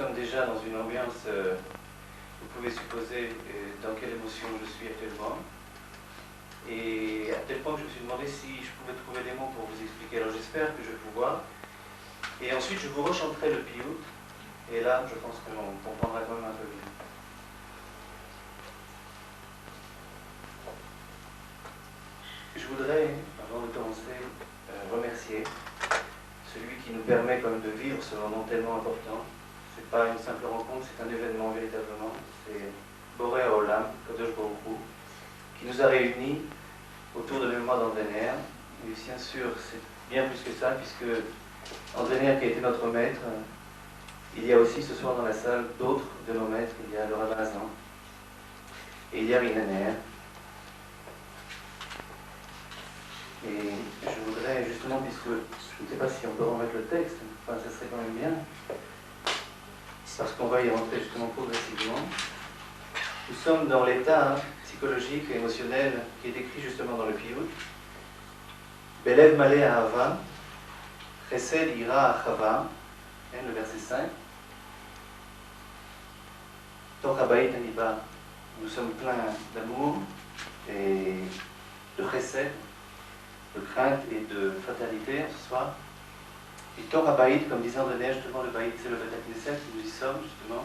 sommes déjà dans une ambiance, vous pouvez supposer dans quelle émotion je suis actuellement. Et à tel point que je me suis demandé si je pouvais trouver des mots pour vous expliquer. Alors j'espère que je vais pouvoir. Et ensuite je vous rechanterai le piout. Et là, je pense qu'on comprendra quand même un peu mieux. Je voudrais, avant de commencer, remercier celui qui nous permet quand même de vivre ce moment tellement important. Ce n'est pas une simple rencontre, c'est un événement véritablement. C'est Boré Olam, Kadosh Baruch Hu, qui nous a réunis autour de la mémoire d'André Neher. Et bien sûr, c'est bien plus que ça, puisque André Neher, qui a été notre maître, il y a aussi ce soir dans la salle d'autres de nos maîtres. Il y a le rabbin Azan, et il y a Rina Neher. Et je voudrais justement, puisque je ne sais pas si on peut remettre le texte, enfin ça serait quand même bien, parce qu'on va y rentrer justement progressivement. Nous sommes dans l'état psychologique et émotionnel qui est décrit justement dans le piout. Belev malé ahava, chesed ira achava, le verset 5. Toch habayit aniba, nous sommes pleins d'amour et de chesed, de crainte et de fraternité ce soir. Et Torah Baïd, comme disait André Neher, justement, le Baïd, c'est le Beth Knesset, nous y sommes, justement.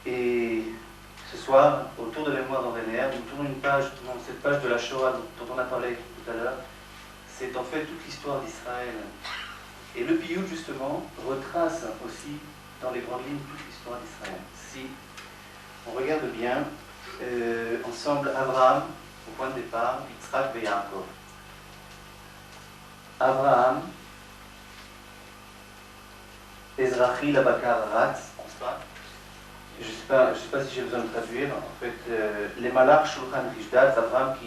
Et ce soir, autour de la mémoire d'André Neher, nous tournons une page, cette page de la Shoah dont on a parlé tout à l'heure. C'est en fait toute l'histoire d'Israël. Et le piout, justement, retrace aussi, dans les grandes lignes, toute l'histoire d'Israël. Si on regarde bien, ensemble, Abraham, au point de départ, Yitzhak et Yaakov. Abraham, Ezrachi Labakar Ratz, n'est-ce pas? Je ne sais pas si j'ai besoin de traduire. En fait, les Malach Shulchan Rishdat, Abraham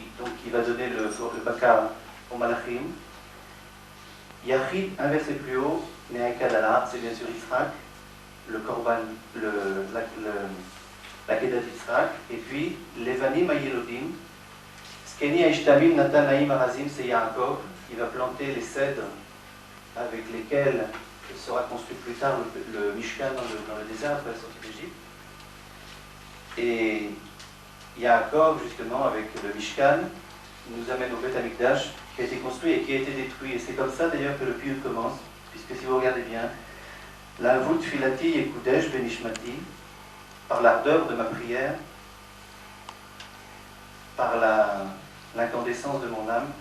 qui va donner le Bakar au Malachim. Yachid, un verset plus haut, Neakadala, c'est bien sûr Yitzhak, le Korban, la Kedat Yitzhak. Et puis, Levanim Ayelodim, Skeni Aishtamim Natan Naim Arazim, c'est Yaakov, qui va planter les cèdres avec lesquels sera construit plus tard le Mishkan dans le désert après la sortie d'Égypte. Et Yaakov, justement, avec le Mishkan, nous amène au Beth Amikdash, qui a été construit et qui a été détruit. Et c'est comme ça d'ailleurs que le piout commence, puisque si vous regardez bien, L'avut Filati Yekudesh Benishmati, par l'ardeur de ma prière, par l'incandescence de mon âme,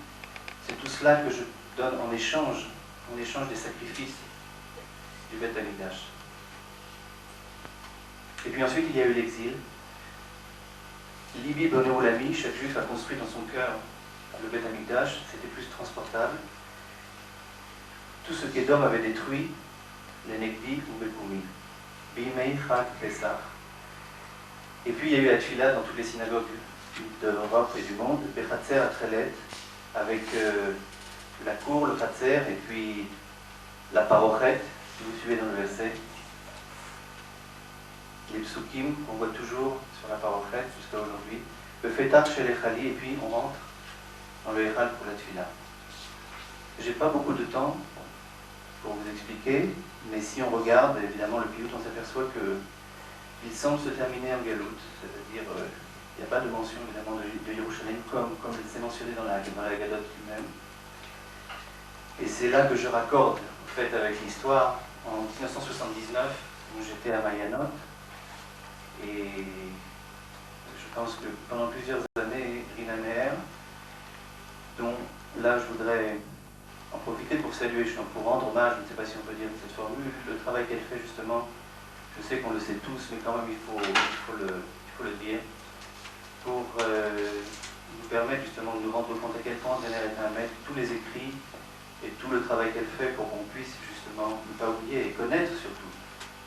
c'est tout cela que je donne en échange des sacrifices du Beth Amikdash. Et puis ensuite, il y a eu l'exil. Libi Bonéolami, chaque juif a construit dans son cœur le Beth Amikdash, c'était plus transportable. Tout ce qu'Édom avait détruit, les Negdi ou Bekoumi, Bimei, Chak, Pesach. Et puis il y a eu la Tfila dans toutes les synagogues d'Europe et du monde, Bechatzer à Trelet, avec la cour, le Khatzer, et puis la Parochet, si vous suivez dans le verset. Les psukim qu'on voit toujours sur la Parochet jusqu'à aujourd'hui. Le Fetar chez les Khali, et puis on rentre dans le Héral pour la Tfila. J'ai pas beaucoup de temps pour vous expliquer, mais si on regarde, évidemment, le piout, on s'aperçoit qu'il semble se terminer en Galout, c'est-à-dire il n'y a pas de mention évidemment de Yerushalayim comme c'est mentionné dans la Gadot lui-même. Et c'est là que je raccorde en fait avec l'histoire. En 1979, où j'étais à Mayanot, et je pense que pendant plusieurs années, Rina Neher, dont là je voudrais en profiter pour saluer, pour rendre hommage, je ne sais pas si on peut dire cette formule, le travail qu'elle fait justement, je sais qu'on le sait tous, mais quand même il faut le dire, pour nous permettre justement de nous rendre compte à quel point Rina Neher est un maître, tous les écrits et tout le travail qu'elle fait pour qu'on puisse justement ne pas oublier et connaître surtout,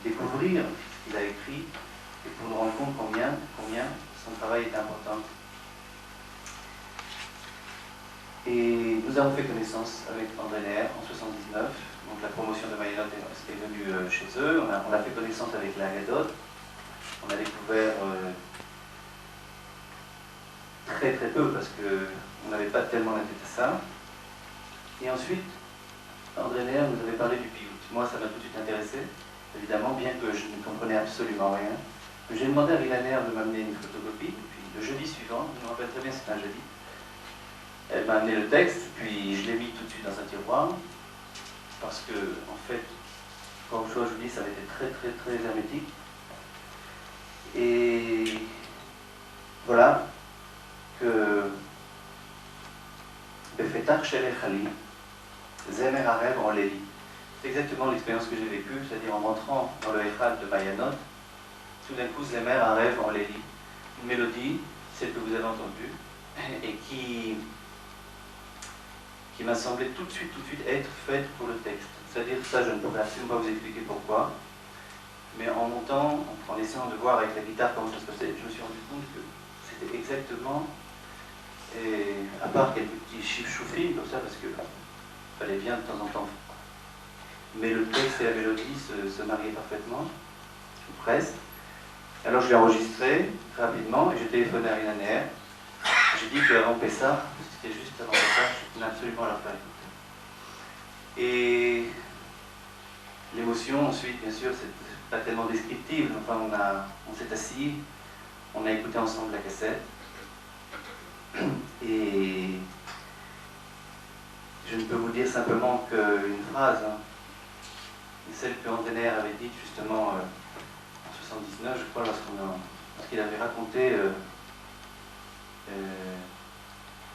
découvrir ce qu'il a écrit et pour nous rendre compte combien son travail est important. Et nous avons fait connaissance avec André Neher en 1979, donc la promotion de Mayanot est venue chez eux, on a fait connaissance avec la Gadot, on a découvert très peu parce qu'on n'avait pas tellement la tête à ça. Et ensuite, André Neher nous avait parlé du piout. Moi, ça m'a tout de suite intéressé. évidemment, bien que je ne comprenais absolument rien. J'ai demandé à Rilaner de m'amener une photocopie, puis le jeudi suivant, je me rappelle très bien, c'était un jeudi, elle m'a amené le texte, puis je l'ai mis tout de suite dans un tiroir, parce que, en fait, comme je vous dis, ça avait été très, très, très hermétique. Et voilà que Befetach Shel Echali, Zemer Arev en Léli. C'est exactement l'expérience que j'ai vécue, c'est-à-dire en rentrant dans le Echal de Mayanot, tout d'un coup, Zemer Arev en Léli, une mélodie, celle que vous avez entendue, et qui m'a semblé tout de suite être faite pour le texte. C'est-à-dire, ça, je ne pourrais absolument pas vous expliquer pourquoi, mais en montant, en essayant de voir avec la guitare comment ça se passait, je me suis rendu compte que c'était exactement, et à part quelques petits chiffres choufis comme ça, parce que fallait bien de temps en temps, mais le texte et la mélodie se mariaient parfaitement, ou presque. Alors je l'ai enregistré rapidement et j'ai téléphoné à Rilaner. J'ai dit qu'avant Pessah, c'était juste avant Pessah, je tenais absolument à leur faire écouter. Et l'émotion ensuite, bien sûr, c'est pas tellement descriptive. Enfin, on s'est assis, on a écouté ensemble la cassette. Et je ne peux vous dire simplement qu'une phrase, hein, celle que Andrener avait dite justement en 79, je crois, lorsqu'il avait raconté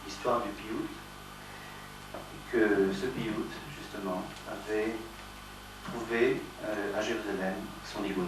l'histoire du Piout, que ce Piout, justement, avait trouvé à Jérusalem son Igoun.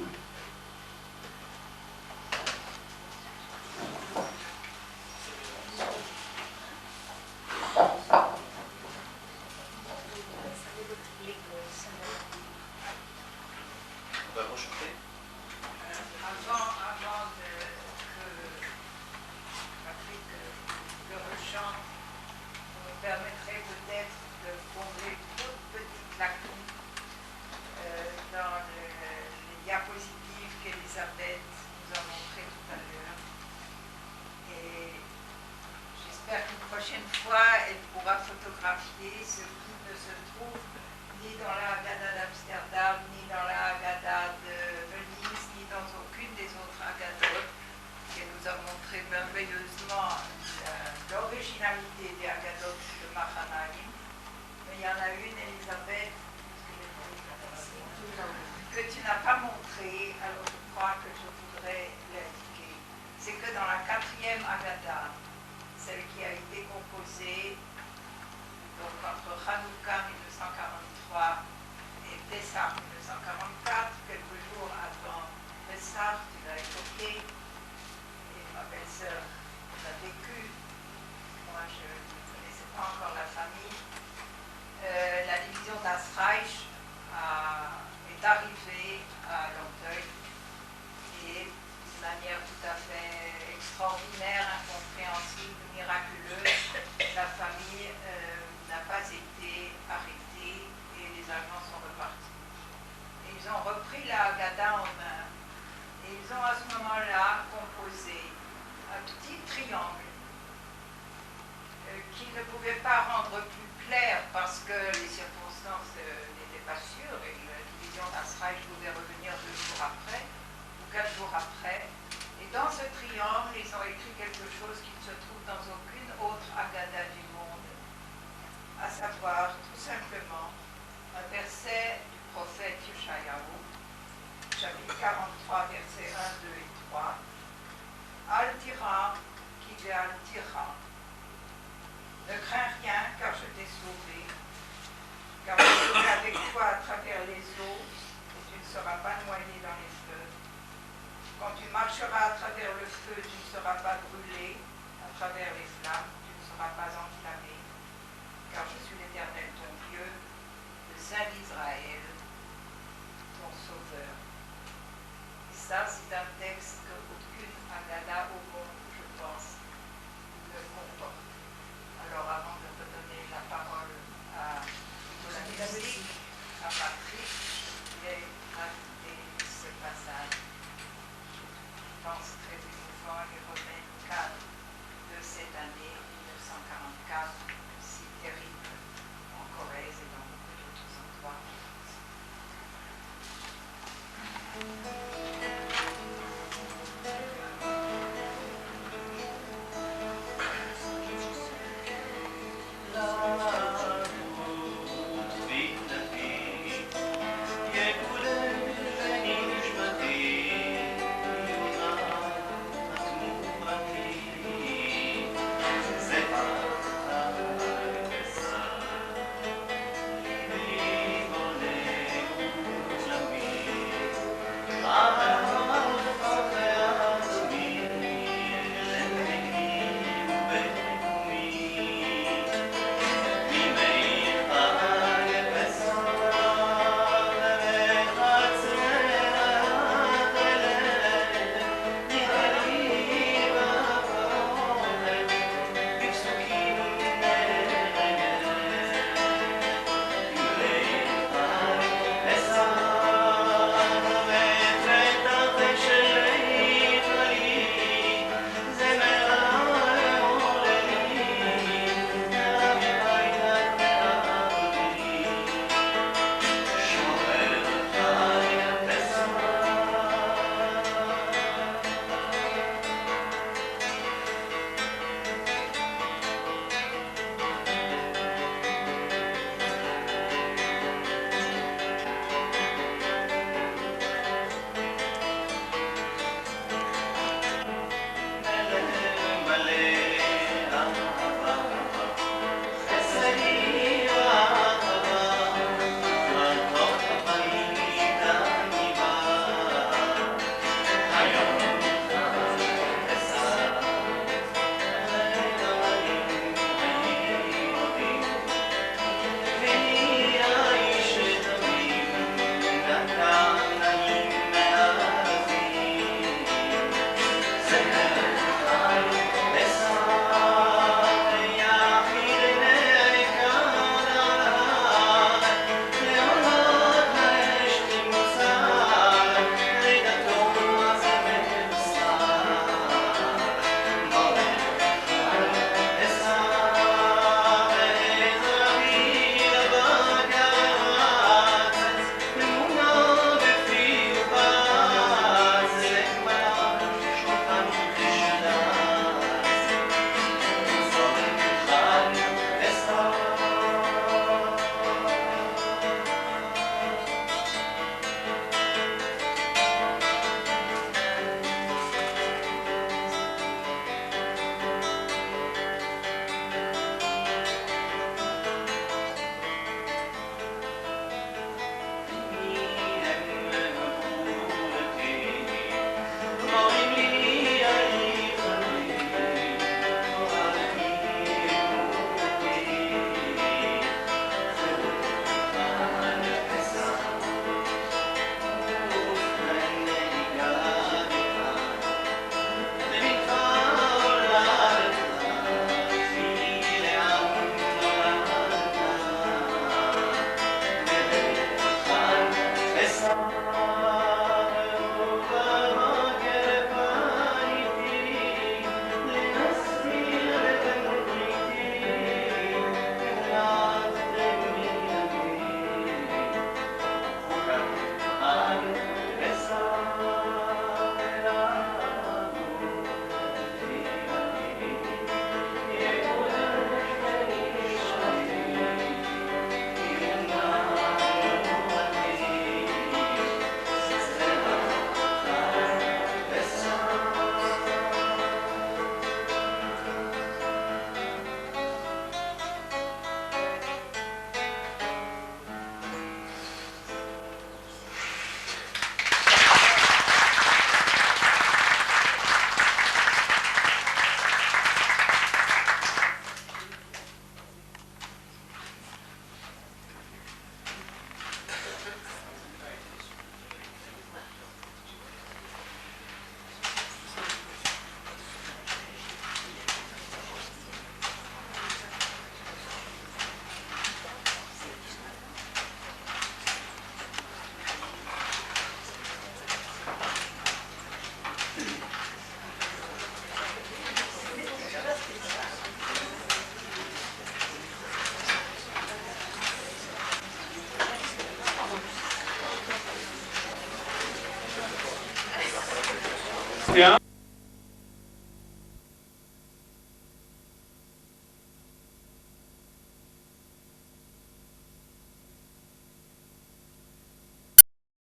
Bien.